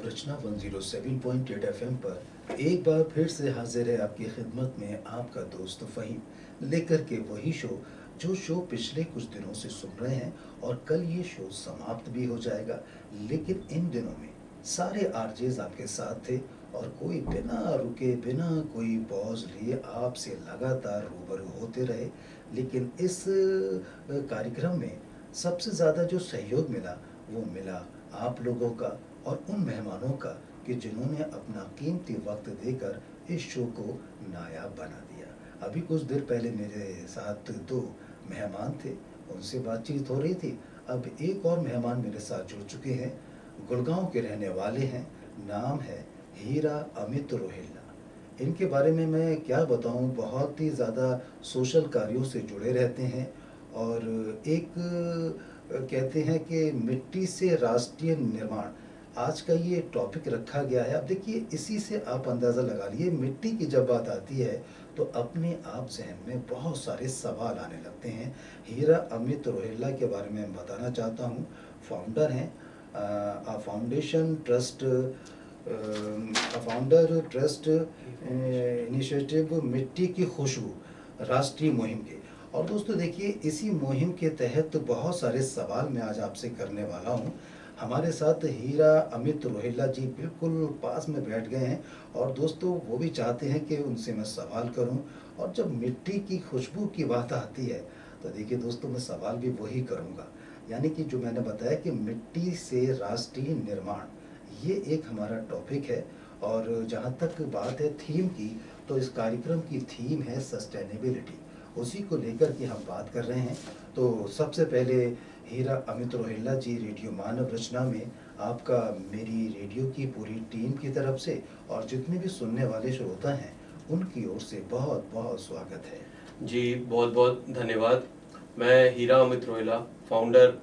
रचना 107.8 FM पर एक बार फिर से हाजिर है आपकी खिदमत में आपका दोस्त फ़हीम, लेकर के वही शो जो शो पिछले कुछ दिनों से सुन रहे हैं और कल ये शो समाप्त भी हो जाएगा। लेकिन इन दिनों में सारे आरजेज आपके साथ थे और कोई बिना रुके बिना कोई पॉज लिए आपसे लगातार रूबरू होते रहे। लेकिन इस कार्यक्रम में सबसे ज़्यादा जो सहयोग मिला वो मिला आप लोगों का और उन मेहमानों का कि जिन्होंने अपना कीमती वक्त देकर इस शो को नायाब बना दिया। अभी कुछ देर पहले मेरे साथ दो मेहमान थे, उनसे बातचीत हो रही थी। अब एक और मेहमान मेरे साथ जुड़ चुके हैं, गुड़गांव के रहने वाले हैं, नाम है हीरा अमित रोहिल्ला। इनके बारे में मैं क्या बताऊं, बहुत ही ज़्यादा सोशल कार्यों से जुड़े रहते हैं और एक कहते हैं कि मिट्टी से राष्ट्रीय निर्माण आज का ये टॉपिक रखा गया है। अब देखिए, इसी से आप अंदाज़ा लगा लिए, मिट्टी की जब बात आती है तो अपने आप जहन में बहुत सारे सवाल आने लगते हैं। हीरा अमित रोहिल्ला के बारे में बताना चाहता हूँ। फाउंडर हैं फाउंडर ट्रस्ट इनिशिएटिव मिट्टी की खुशबू राष्ट्रीय मुहिम के। और दोस्तों देखिए, इसी मुहिम के तहत बहुत सारे सवाल मैं आज आपसे करने वाला हूँ। हमारे साथ हीरा अमित रोहिल्ला जी बिल्कुल पास में बैठ गए हैं और दोस्तों वो भी चाहते हैं कि उनसे मैं सवाल करूं। और जब मिट्टी की खुशबू की बात आती है तो देखिए दोस्तों, मैं सवाल भी वही करूंगा, यानी कि जो मैंने बताया कि मिट्टी से राष्ट्रीय निर्माण, ये एक हमारा टॉपिक है। और जहां तक बात है थीम की, तो इस कार्यक्रम की थीम है सस्टेनेबिलिटी, उसी को लेकर के हम बात कर रहे हैं। तो सबसे पहले हीरा अमित रोहिल्ला जी, रेडियो मानव रचना में आपका मेरी रेडियो की पूरी टीम की तरफ से और जितने भी सुनने वाले श्रोता हैं उनकी ओर से बहुत बहुत स्वागत है जी। बहुत बहुत धन्यवाद। मैं Hira Amit Rohilla, founder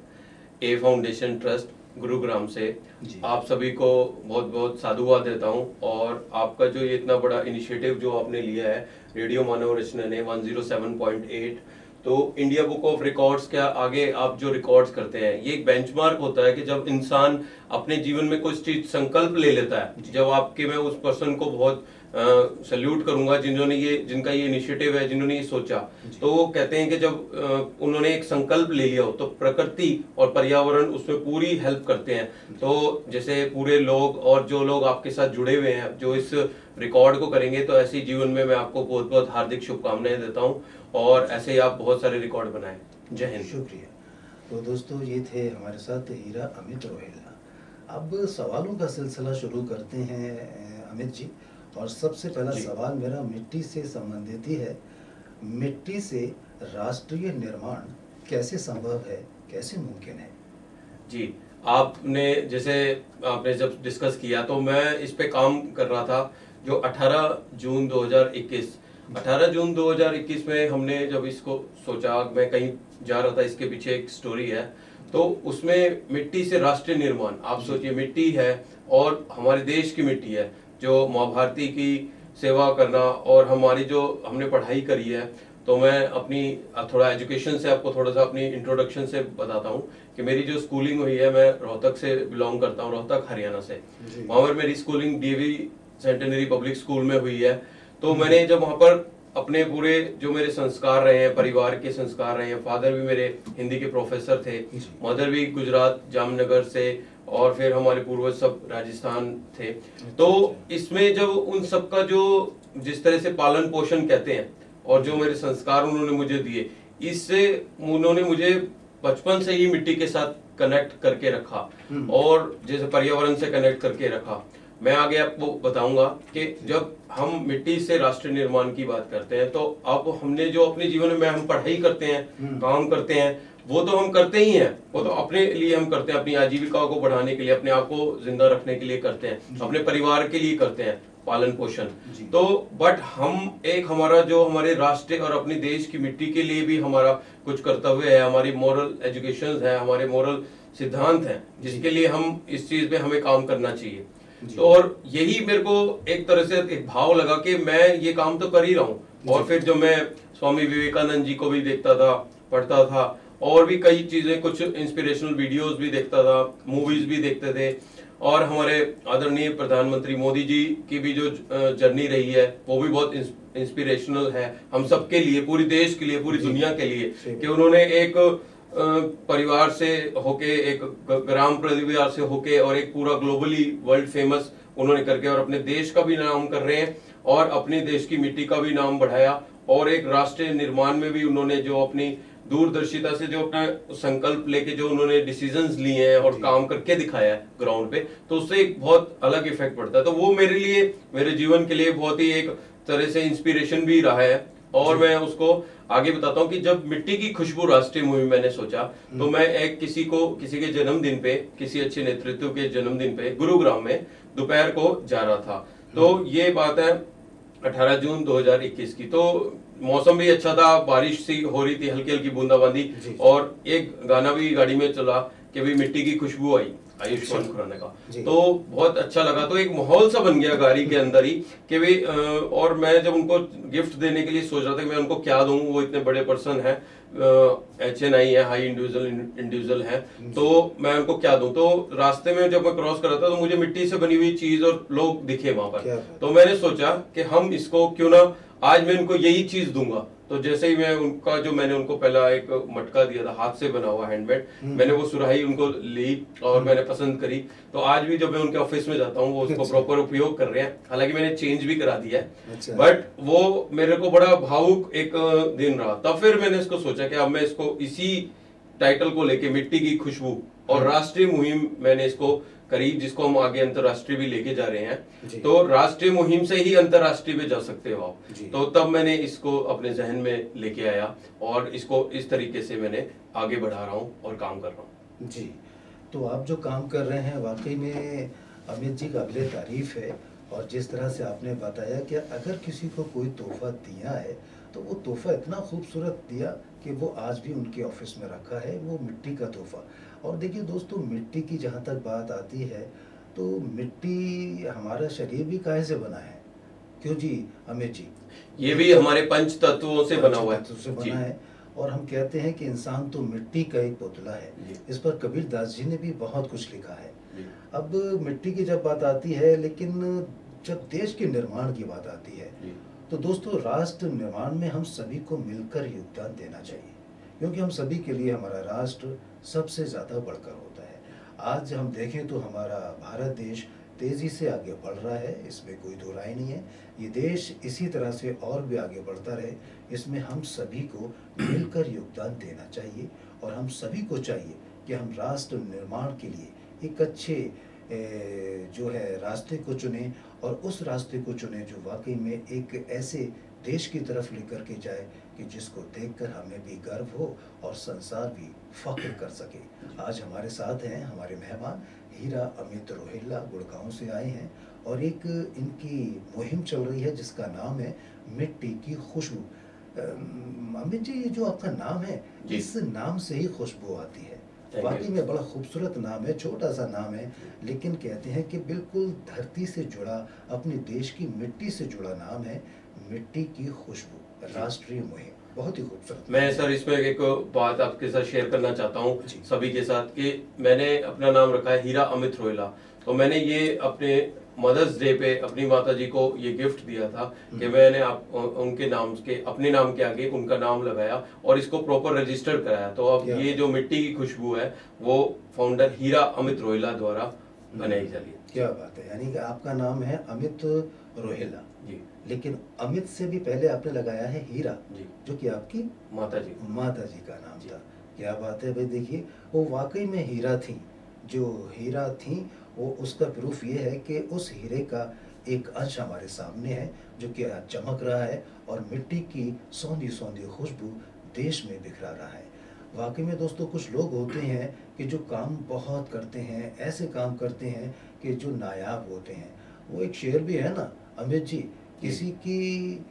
A foundation trust Gurugram से आप सभी को बहुत बहुत साधुवाद देता हूं। और आपका जो ये इतना बड़ा इनिशिएटिव जो आपने लिया है रेडियो मानव रचना ने 107.8, तो इंडिया बुक ऑफ रिकॉर्ड्स के आगे आप जो रिकॉर्ड्स करते हैं, ये एक बेंचमार्क होता है कि जब इंसान अपने जीवन में कुछ चीज संकल्प ले लेता है, जब आपके मैं उस पर्सन को बहुत सल्यूट करूंगा जिनका ये इनिशिएटिव है, जिन्होंने ये सोचा। तो वो कहते हैं कि जब उन्होंने एक संकल्प ले लिया हो तो प्रकृति और पर्यावरण उसमें पूरी हेल्प करते हैं। तो जैसे पूरे लोग और जो लोग आपके साथ जुड़े हुए हैं जो इस रिकॉर्ड को करेंगे, तो ऐसे जीवन में मैं आपको बहुत बहुत हार्दिक शुभकामनाएं देता हूं और ऐसे ही आप बहुत सारे रिकॉर्ड बनाएं। जय हिंद। शुक्रिया। तो दोस्तों, ये थे हमारे साथ हीरा अमित रोहिल्ला। अब सवालों का सिलसिला शुरू करते हैं अमित जी। और सबसे पहला सवाल मेरा मिट्टी से संबंधित ही है। मिट्टी से राष्ट्रीय निर्माण कैसे संभव है, कैसे मुमकिन है? जी, आपने जब डिस्कस किया तो मैं इस पे काम कर रहा था। जो 18 जून 2021 में हमने जब इसको सोचा, मैं कहीं जा रहा था, इसके पीछे एक स्टोरी है। तो उसमें मिट्टी से राष्ट्रीय निर्माण, आप सोचिए, मिट्टी है और हमारे देश की मिट्टी है, जो माँ भारती की सेवा करना, और हमारी जो हमने पढ़ाई करी है। तो मैं अपनी थोड़ा एजुकेशन से आपको थोड़ा सा अपनी इंट्रोडक्शन से बताता हूँ कि मेरी जो स्कूलिंग हुई है, मैं रोहतक से बिलोंग करता हूँ, रोहतक हरियाणा से। वहां पर मेरी schooling DV centenary public school में हुई है। तो मैंने जब वहां पर अपने पूरे जो मेरे संस्कार रहे हैं, परिवार के संस्कार रहे हैं, फादर भी मेरे हिंदी के प्रोफेसर थे, मदर भी गुजरात जामनगर से, और फिर हमारे पूर्वज सब राजस्थान थे। तो इसमें जब उन सबका जो जिस तरह से पालन पोषण कहते हैं और जो मेरे संस्कार उन्होंने मुझे दिए, इससे उन्होंने मुझे बचपन से ही मिट्टी के साथ कनेक्ट करके रखा और जैसे पर्यावरण से कनेक्ट करके रखा। मैं आगे आपको बताऊंगा कि जब हम मिट्टी से राष्ट्रीय निर्माण की बात करते हैं, तो अब हमने जो अपने जीवन में हम पढ़ाई करते हैं, काम करते हैं, वो तो हम करते ही हैं। वो तो अपने लिए हम करते हैं, अपनी आजीविका को बढ़ाने के लिए, अपने आप को जिंदा रखने के लिए करते हैं, अपने परिवार के लिए करते हैं पालन पोषण। तो बट हम एक हमारा जो हमारे राष्ट्र और अपने देश की मिट्टी के लिए भी हमारा कुछ कर्तव्य है, हमारी मोरल एजुकेशन है, हमारे मोरल सिद्धांत हैं, जिसके लिए हम इस चीज में हमें काम करना चाहिए। तो और यही मेरे को एक तरह से एक भाव लगा कि मैं ये काम तो कर ही रहा हूँ। और फिर जो मैं स्वामी विवेकानंद जी को भी देखता था, पढ़ता था, और भी कई चीजें, कुछ इंस्पिरेशनल वीडियोस भी देखता था, मूवीज भी देखते थे, और हमारे आदरणीय प्रधानमंत्री मोदी जी की भी जो जर्नी रही है वो भी बहुत इंस्पिरेशनल है हम सबके लिए, पूरी देश के लिए, पूरी दुनिया के लिए, कि उन्होंने एक परिवार से होके, एक ग्राम परिवार से होके और एक पूरा ग्लोबली वर्ल्ड फेमस उन्होंने करके और अपने देश का भी नाम कर रहे हैं और अपने देश की मिट्टी का भी नाम बढ़ाया और एक राष्ट्रीय निर्माण में भी उन्होंने जो अपनी दूरदर्शिता से जो अपना संकल्प लेके जो उन्होंने डिसीजंस लिए हैं और काम करके दिखाया है ग्राउंड पे, तो उससे एक बहुत अलग इफेक्ट पड़ता है। तो वो मेरे लिए, मेरे जीवन के लिए बहुत ही एक तरह से इंस्पिरेशन भी रहा है। और मैं उसको आगे बताता हूँ कि जब मिट्टी की खुशबू राष्ट्रीय मुहिम मैंने सोचा, तो मैं एक किसी के जन्मदिन पे, किसी अच्छे नेतृत्व के जन्मदिन पे गुरुग्राम में दोपहर को जा रहा था। तो ये बात है 18 जून 2021 की। तो मौसम भी अच्छा था, बारिश सी हो रही थी, हल्की हल्की बूंदाबांदी, और एक गाना भी गाड़ी में चला कि भाई मिट्टी की खुशबू आई आयुष्मान खुराना का। तो बहुत अच्छा लगा, तो एक माहौल सा बन गया गाड़ी के अंदर ही कि भाई और मैं जब उनको गिफ्ट देने के लिए सोच रहा था कि मैं उनको क्या दूं, वो इतने बड़े पर्सन है, HNI है, हाई इंडिविजुअल है, तो मैं उनको क्या दूं। तो रास्ते में जब मैं क्रॉस कर रहा था तो मुझे मिट्टी से बनी हुई चीज और लोग दिखे वहां पर, तो मैंने सोचा कि हम इसको क्यों ना आज मैं उनको यही चीज दूंगा। तो जैसे ही मैं उनका जो मैंने उनको पहला एक मटका दिया था हाथ से बना हुआ हैंडमेड, मैंने वो सुराही उनको ली और मैंने पसंद करी। तो आज भी जब मैं उनके ऑफिस में जाता हूँ वो उसको प्रॉपर उपयोग कर रहे हैं, हालांकि मैंने चेंज भी करा दिया है, बट वो मेरे को बड़ा भावुक एक दिन रहा। तब फिर मैंने इसको सोचा कि अब मैं इसको इसी टाइटल को लेके मिट्टी की खुशबू और राष्ट्रीय मुहिम मैंने इसको करी, जिसको हम आगे अंतरराष्ट्रीय भी लेके जा रहे हैं। तो राष्ट्रीय मुहिम से ही अंतरराष्ट्रीय में जा सकते हो आप। तो तब मैंने इसको अपने जहन में लेके आया और इसको इस तरीके से मैंने आगे बढ़ा रहा हूँ और काम कर रहा हूँ। जी, तो आप जो काम कर रहे हैं वाकई में अमित जी काबिले तारीफ है। और जिस तरह से आपने बताया कि अगर किसी को कोई तोहफा दिया है तो वो तोहफा इतना खूबसूरत दिया कि वो आज भी उनके ऑफिस में रखा है, वो मिट्टी का तोहफा। और देखिए दोस्तों, मिट्टी की जहाँ तक बात आती है तो मिट्टी, हमारा शरीर भी काहे से बना है, क्यों जी अमित जी? ये भी हमारे पंच तत्वों से बना हुआ है। से बना है। और हम कहते हैं कि इंसान तो मिट्टी का एक पुतला है। इस पर कबीर दास जी ने भी बहुत कुछ लिखा है। अब मिट्टी की जब बात आती है, लेकिन जब देश के निर्माण की बात आती है तो दोस्तों राष्ट्र निर्माण में हम सभी को मिलकर योगदान देना चाहिए, क्योंकि हम सभी के लिए हमारा राष्ट्र सबसे ज्यादा बढ़कर होता है। आज हम देखें तो हमारा भारत देश तेजी से आगे बढ़ रहा है, इसमें कोई दो राय नहीं है। ये देश इसी तरह से और भी आगे बढ़ता रहे, इसमें हम सभी को मिलकर योगदान देना चाहिए। और हम सभी को चाहिए कि हम राष्ट्र निर्माण के लिए एक अच्छे जो है रास्ते को चुने, और उस रास्ते को चुने जो वाकई में एक ऐसे देश की तरफ लेकर के जाए कि जिसको देखकर हमें भी गर्व हो और संसार भी फख्र कर सके। आज हमारे साथ हैं हमारे मेहमान हीरा अमित रोहिल्ला, गुड़गांव से आए हैं, और एक इनकी मुहिम चल रही है जिसका नाम है मिट्टी की खुशबू। अमित जी, ये जो आपका नाम है, इस नाम से ही खुशबू आती है। वाकई में बड़ा खूबसूरत नाम है, छोटा सा नाम है, लेकिन कहते हैं कि बिल्कुल धरती से जुड़ा, अपने देश की मिट्टी से जुड़ा नाम है मिट्टी की खुशबू, राष्ट्रीय मुहिम। बहुत ही खूबसूरत। मैं सर इसमें एक बात आपके साथ शेयर करना चाहता हूँ सभी के साथ, कि मैंने अपना नाम रखा है हीरा अमित रोहिल्ला। तो मैंने ये अपने मदर्स डे पे अपनी माता जी को ये गिफ्ट दिया था कि मैंने उनके नाम के, अपने नाम के आगे उनका नाम लगाया और इसको प्रॉपर रजिस्टर कराया। तो अब ये जो मिट्टी की खुशबू है वो फाउंडर हीरा अमित रोहिल्ला द्वारा बनाई जा रही है। क्या बात है, यानी कि आपका नाम है अमित रोहिल्ला जी, लेकिन अमित से भी पहले आपने लगाया है हीरा जी, जो कि आपकी माता जी का नाम था। क्या बात है भाई, देखिए वो वाकई में हीरा थी, जो हीरा थी वो उसका प्रूफ ये है कि उस हीरे का एक अंश हमारे सामने है जो कि आज चमक रहा है और मिट्टी की सौंधी सौंधी खुशबू देश में बिखरा रहा है। वाकई में दोस्तों, कुछ लोग होते हैं कि जो काम बहुत करते हैं, ऐसे काम करते हैं कि जो नायाब होते हैं। वो एक शेर भी है ना अमित जी, किसी की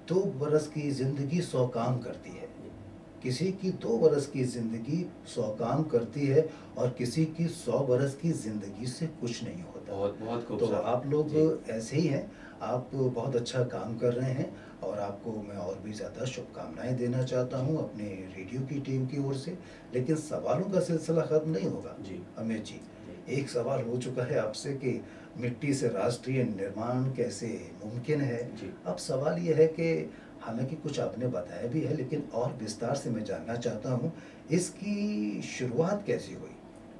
2 बरस की जिंदगी 100 काम करती है, किसी की 2 बरस की जिंदगी 100 काम करती है, और किसी की 100 बरस की जिंदगी से कुछ नहीं होता। बहुत बहुत तो आप लोग ऐसे ही हैं, आप बहुत अच्छा काम कर रहे हैं, और आपको मैं और भी ज़्यादा शुभकामनाएं देना चाहता हूं अपने रेडियो की टीम की ओर से। लेकिन सवालों का सिलसिला खत्म नहीं होगा जी अमित जी। एक सवाल हो चुका है आपसे कि मिट्टी से राष्ट्रीय निर्माण कैसे मुमकिन है। जी अब सवाल ये है कि हालांकि कुछ आपने बताया भी है, लेकिन और विस्तार से मैं जानना चाहता हूँ इसकी शुरुआत कैसी हुई।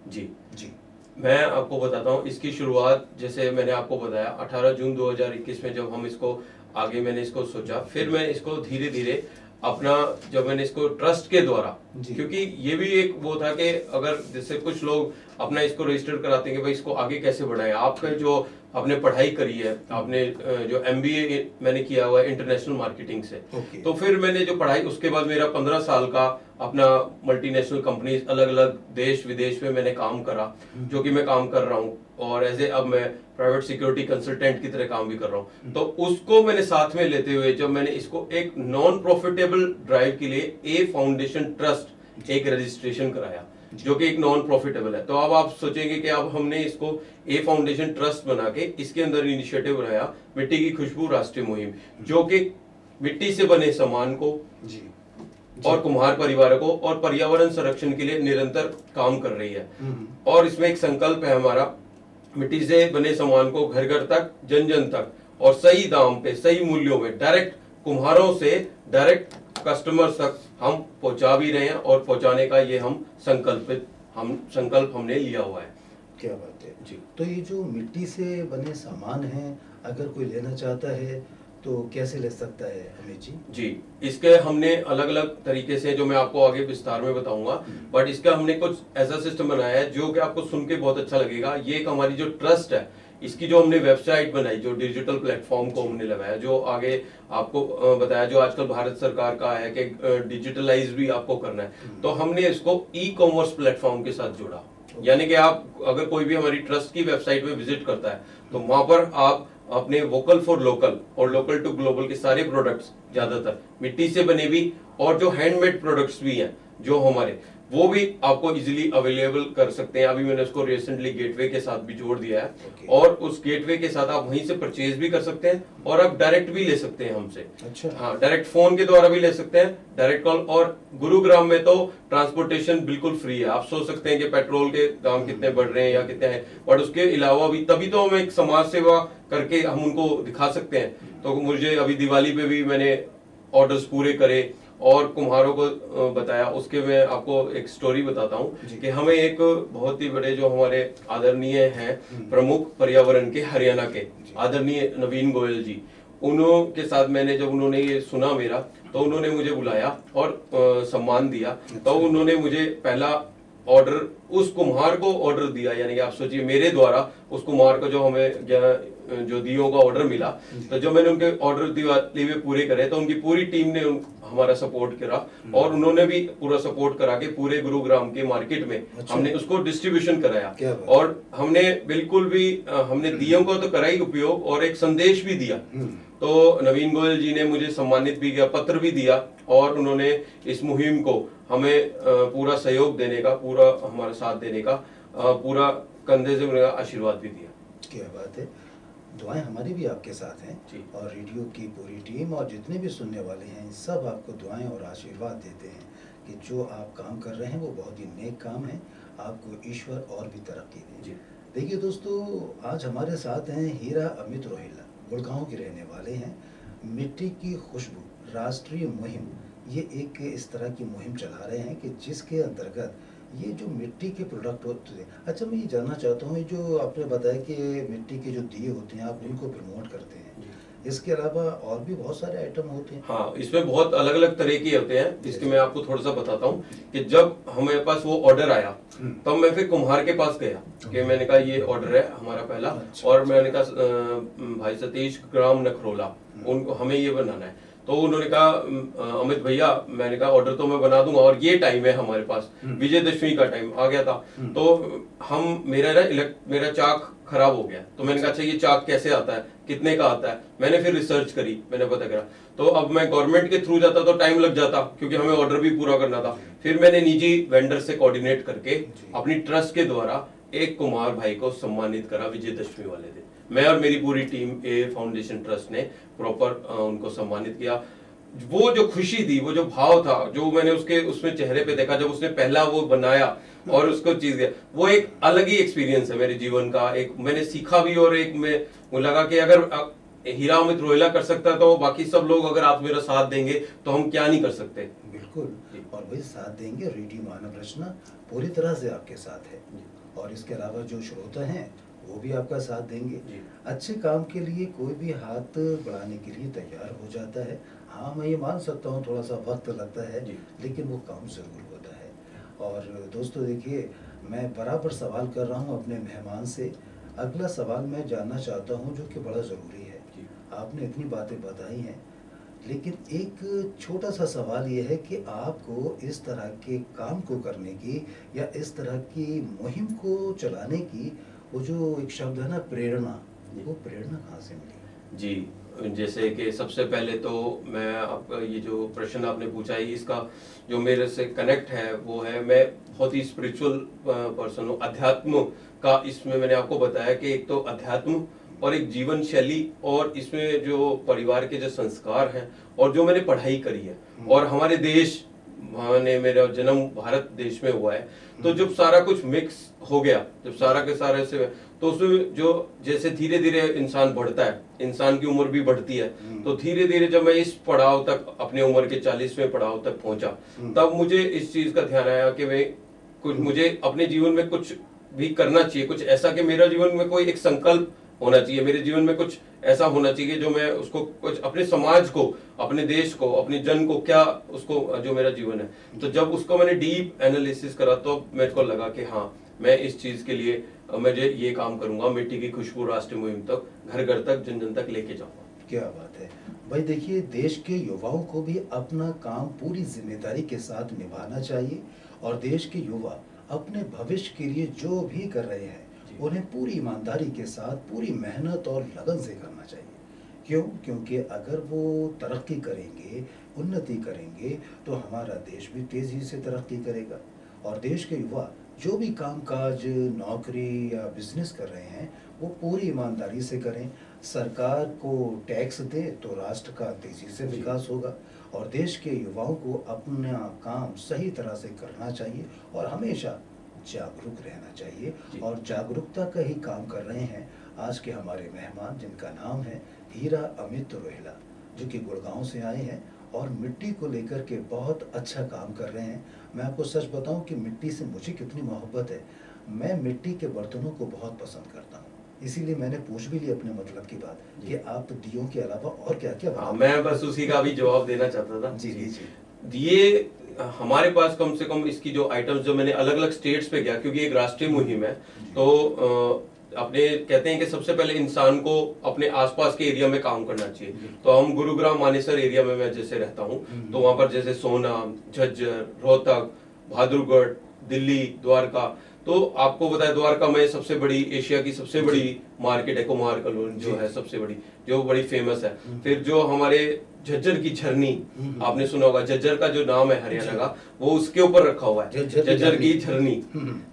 जी जी। मैं आपको बताता हूँ इसकी शुरुआत, जैसे मैंने आपको बताया 18 जून 2021 में जब हम इसको आगे मैंने इसको सोचा, फिर मैं इसको धीरे धीरे अपना, जब मैंने इसको ट्रस्ट के द्वारा, जी। क्योंकि ये भी एक वो था कि अगर जैसे कुछ लोग अपना इसको रजिस्टर कराते हैं कि भाई इसको आगे कैसे बढ़ाएं, आपका जो आपने पढ़ाई करी है, आपने जो MBA मैंने किया हुआ है इंटरनेशनल मार्केटिंग से, ओके। तो फिर मैंने जो पढ़ाई, उसके बाद मेरा 15 साल का अपना मल्टीनेशनल कंपनीज अलग अलग देश विदेश में मैंने काम करा, जो कि मैं काम कर रहा हूँ, और एज ए अब मैं प्राइवेट सिक्योरिटी कंसल्टेंट की तरह काम भी कर रहा हूँ। तो उसको मैंने साथ में लेते हुए जब मैंने इसको एक नॉन प्रॉफिटेबल ड्राइव के लिए ए फाउंडेशन ट्रस्ट एक रजिस्ट्रेशन कराया, जो कि एक नॉन प्रॉफिटेबल है। तो अब आप सोचेंगे कि अब हमने इसको ए फाउंडेशन ट्रस्ट बना के इसके अंदर इनिशिएटिव बनाया मिट्टी की खुशबू राष्ट्रीय मुहिम, जो कि मिट्टी से बने सामान को जी। और कुम्हार परिवारों को और पर्यावरण संरक्षण के लिए निरंतर काम कर रही है। और इसमें एक संकल्प है हमारा, मिट्टी से बने सामान को घर घर तक, जन जन तक और सही दाम पे, सही मूल्यों में डायरेक्ट कुम्हारों से डायरेक्ट कस्टमर्स तक हम पहुंचा भी रहे हैं, और पहुंचाने का ये हम संकल्प हमने लिया हुआ है। क्या बात है जी। तो ये जो मिट्टी से बने सामान हैं, अगर कोई लेना चाहता है तो कैसे ले सकता है अमित जी। जी, इसके हमने अलग अलग तरीके से, जो मैं आपको आगे विस्तार में बताऊंगा, बट इसका हमने कुछ ऐसा सिस्टम बनाया है जो कि आपको सुन के बहुत अच्छा लगेगा। ये एक हमारी जो ट्रस्ट है, इसकी जो हमने वेबसाइट बनाई, जो डिजिटल प्लेटफॉर्म को हमने लगाया, जो आगे आपको बताया, जो आजकल भारत सरकार का है कि डिजिटलाइज भी आपको करना है, तो हमने इसको ई-कॉमर्स प्लेटफॉर्म के साथ जोड़ा। यानी कि आप अगर कोई भी हमारी ट्रस्ट की वेबसाइट में विजिट करता है, तो वहां पर आप अपने वोकल फॉर लोकल और लोकल टू ग्लोबल के सारे प्रोडक्ट्स, ज्यादातर मिट्टी से बने भी और जो हैंडमेड प्रोडक्ट्स भी हैं जो हमारे, वो भी आपको इजीली अवेलेबल कर सकते हैं। अभी मैंने उसको रिसेंटली गेटवे के साथ भी जोड़ दिया है, और उस गेटवे के साथ आप वहीं से परचेज भी कर सकते हैं, और आप डायरेक्ट भी ले सकते हैं हमसे। अच्छा। हाँ, डायरेक्ट फोन के द्वारा भी ले सकते हैं, डायरेक्ट कॉल। और गुरुग्राम में तो ट्रांसपोर्टेशन बिल्कुल फ्री है। आप सोच सकते हैं कि पेट्रोल के दाम कितने बढ़ रहे हैं या कितने हैं, बट उसके अलावा भी, तभी तो हम एक समाज सेवा करके हम उनको दिखा सकते हैं। तो मुझे अभी दिवाली पे भी मैंने ऑर्डर्स पूरे करे और कुम्हारों को बताया। उसके मैं आपको एक स्टोरी बताता हूँ कि हमें एक बहुत ही बड़े जो हमारे आदरणीय हैं प्रमुख पर्यावरण के हरियाणा के आदरणीय नवीन गोयल जी, उन्हों के साथ मैंने, जब उन्होंने ये सुना मेरा, तो उन्होंने मुझे बुलाया और सम्मान दिया। तो उन्होंने मुझे पहला ऑर्डर उस कुम्हार को ऑर्डर दिया, यानी कि आप सोचिए मेरे द्वारा उस कुम्हार को जो हमें जो दियों का ऑर्डर मिला, तो जो मैंने उनके ऑर्डर दिवाली में पूरे करे, तो उनकी पूरी टीम ने हमारा सपोर्ट करा, और उन्होंने भी पूरा सपोर्ट करा के पूरे गुरुग्राम के मार्केट में हमने उसको डिस्ट्रीब्यूशन कराया। और हमने बिल्कुल भी हमने दियों को तो करा ही उपयोग, और एक संदेश भी दिया। तो नवीन गोयल जी ने मुझे सम्मानित भी किया, पत्र भी दिया, और उन्होंने इस मुहिम को हमें पूरा सहयोग देने का, पूरा हमारा साथ देने का, पूरा कंधे से उन्हें आशीर्वाद भी दिया। क्या बात है। दुआएं हमारी भी आपके साथ हैं, और रेडियो की पूरी टीम और जितने भी सुनने वाले हैं सब आपको दुआएं और आशीर्वाद देते हैं कि जो आप काम कर रहे हैं वो बहुत ही नेक काम है। आपको ईश्वर और भी तरक्की दे। देखिए दोस्तों, आज हमारे साथ हैं हीरा अमित रोहिला, गुड़गांव के रहने वाले हैं। मिट्टी की खुशबू राष्ट्रीय मुहिम, ये एक इस तरह की मुहिम चला रहे हैं कि जिसके अंतर्गत ये जो मिट्टी के प्रोडक्ट होते हैं। अच्छा, मैं ये जानना चाहता हूँ, जो आपने बताया कि मिट्टी के जो दिए होते हैं आप उनको प्रमोट करते हैं, इसके अलावा और भी बहुत सारे आइटम होते हैं। हाँ, इसमें बहुत अलग अलग तरह के होते हैं, जिसके मैं आपको थोड़ा सा बताता हूँ कि जब हमारे पास वो ऑर्डर आया, तब मैं फिर कुम्हार के पास गया कि मैंने कहा ये ऑर्डर है हमारा पहला, और मैंने कहा भाई सतीश ग्राम नखरोला, उनको हमें ये बनाना है। तो उन्होंने कहा अमित भैया, मैंने कहा ऑर्डर तो मैं बना दूंगा, और ये टाइम है हमारे पास, विजयदशमी का टाइम आ गया था। तो हम मेरा चाक खराब हो गया, तो मैंने कहा अच्छा ये चाक कैसे आता है, कितने का आता है। मैंने फिर रिसर्च करी, मैंने पता करा। तो अब मैं गवर्नमेंट के थ्रू जाता तो टाइम लग जाता, क्योंकि हमें ऑर्डर भी पूरा करना था। फिर मैंने निजी वेंडर से कोऑर्डिनेट करके अपनी ट्रस्ट के द्वारा एक कुमार भाई को सम्मानित करा विजयदशमी वाले दिन। मैं और मेरी पूरी टीम ए फाउंडेशन ट्रस्ट ने प्रॉपर उनको सम्मानित किया। वो जो खुशी थी, वो जो भाव था, जो मैंने उसमें चेहरे पे देखा जब उसने पहला वो बनाया और उसको चीज दिया, वो एक अलग ही एक्सपीरियंस है मेरे जीवन का। एक मैंने सीखा भी, और एक मुझे लगा कि अगर हीरा अमित रोहिला कर सकता तो बाकी सब लोग अगर आप मेरा साथ देंगे तो हम क्या नहीं कर सकते। बिल्कुल, और वही साथ देंगे। रेडियो मानव रचना पूरी तरह से आपके साथ है, और इसके अलावा जो श्रोता हैं वो भी आपका साथ देंगे। अच्छे काम के लिए कोई भी हाथ बढ़ाने के लिए तैयार हो जाता है। हाँ, मैं ये मान सकता हूँ थोड़ा सा वक्त लगता है, लेकिन वो काम ज़रूर होता है। और दोस्तों देखिए, मैं बराबर सवाल कर रहा हूँ अपने मेहमान से। अगला सवाल मैं जानना चाहता हूँ जो कि बड़ा ज़रूरी है। आपने इतनी बातें बताई हैं, लेकिन एक छोटा सा सवाल ये है कि आपको इस तरह के काम को करने की या इस तरह की मुहिम को चलाने की वो जो एक शब्द है ना, प्रेरणा, वो प्रेरणा कहाँ से मिली? जी, जैसे कि सबसे पहले तो मैं आपका ये जो प्रश्न आपने पूछा है, इसका जो मेरे से कनेक्ट है वो है, मैं बहुत ही स्पिरिचुअल पर्सन हूँ। अध्यात्म का इसमें मैंने आपको बताया कि एक तो अध्यात्म और एक जीवन शैली, और इसमें जो परिवार के जो संस्कार हैं और जो मैंने पढ़ाई करी है, और हमारे देश ने, मेरा जन्म भारत देश में हुआ है, तो जब सारा कुछ मिक्स हो गया, जब सारा के सारे से, तो उसमें जो जैसे धीरे धीरे इंसान बढ़ता है, इंसान की उम्र भी बढ़ती है, तो धीरे धीरे जब मैं इस पड़ाव तक, अपने उम्र के 40वें पड़ाव तक पहुंचा, तब मुझे इस चीज का ध्यान आया कि मैं कुछ, मुझे अपने जीवन में कुछ भी करना चाहिए, कुछ ऐसा कि मेरा जीवन में कोई एक संकल्प होना चाहिए, मेरे जीवन में कुछ ऐसा होना चाहिए जो मैं उसको कुछ अपने समाज को, अपने देश को, अपने जन को, क्या उसको जो मेरा जीवन है। तो जब उसको मैंने डीप एनालिसिस करा तो मेरे को लगा कि हाँ, मैं इस चीज के लिए मुझे ये काम करूंगा, मिट्टी की खुशबू राष्ट्रीय मुहिम तक, घर घर तक, जन जन तक लेके जाऊंगा। क्या बात है भाई। देखिए, देश के युवाओं को भी अपना काम पूरी जिम्मेदारी के साथ निभाना चाहिए, और देश के युवा अपने भविष्य के लिए जो भी कर रहे हैं उन्हें पूरी ईमानदारी के साथ, पूरी मेहनत और लगन से करना चाहिए। क्यों? क्योंकि अगर वो तरक्की करेंगे, उन्नति करेंगे, तो हमारा देश भी तेज़ी से तरक्की करेगा। और देश के युवा जो भी कामकाज, नौकरी या बिजनेस कर रहे हैं, वो पूरी ईमानदारी से करें। सरकार को टैक्स दे तो राष्ट्र का तेज़ी से विकास होगा, और देश के युवाओं को अपना काम सही तरह से करना चाहिए और हमेशा जागरूक रहना चाहिए, और जागरूकता का ही काम कर रहे हैं आज के हमारे मेहमान, जिनका नाम है हीरा अमित रोहिला, जो कि गुड़गांव से आए हैं और मिट्टी को लेकर के बहुत अच्छा काम कर रहे हैं। मैं आपको सच बताऊं कि मिट्टी से मुझे कितनी मोहब्बत है। मैं मिट्टी के बर्तनों को बहुत पसंद करता हूं, इसीलिए मैंने पूछ भी लिया अपने मतलब की बात कि आप दियों के अलावा और क्या क्या बनाते हैं। मैं बस उसी का भी जवाब देना चाहता था। जी जी जी। ये हमारे पास कम से कम इसकी जो आइटम्स, जो मैंने अलग अलग स्टेट्स पे गया, क्योंकि एक राष्ट्रीय मुहिम है, तो अपने कहते हैं कि सबसे पहले इंसान को अपने आसपास के एरिया में काम करना चाहिए। तो हम गुरुग्राम मानेसर एरिया में मैं जैसे रहता हूँ, तो वहां पर जैसे सोना, झज्जर, रोहतक, बहादुरगढ़, दिल्ली, द्वारका, तो आपको बताया द्वारका में सबसे बड़ी, एशिया की सबसे बड़ी मार्केट है, कुमार कलोन जो है सबसे बड़ी, जो बड़ी फेमस है। फिर जो हमारे झज्जर की झरनी, आपने सुना होगा, झज्जर का जो नाम है हरियाणा का, वो उसके ऊपर रखा हुआ है, झज्जर की झरनी।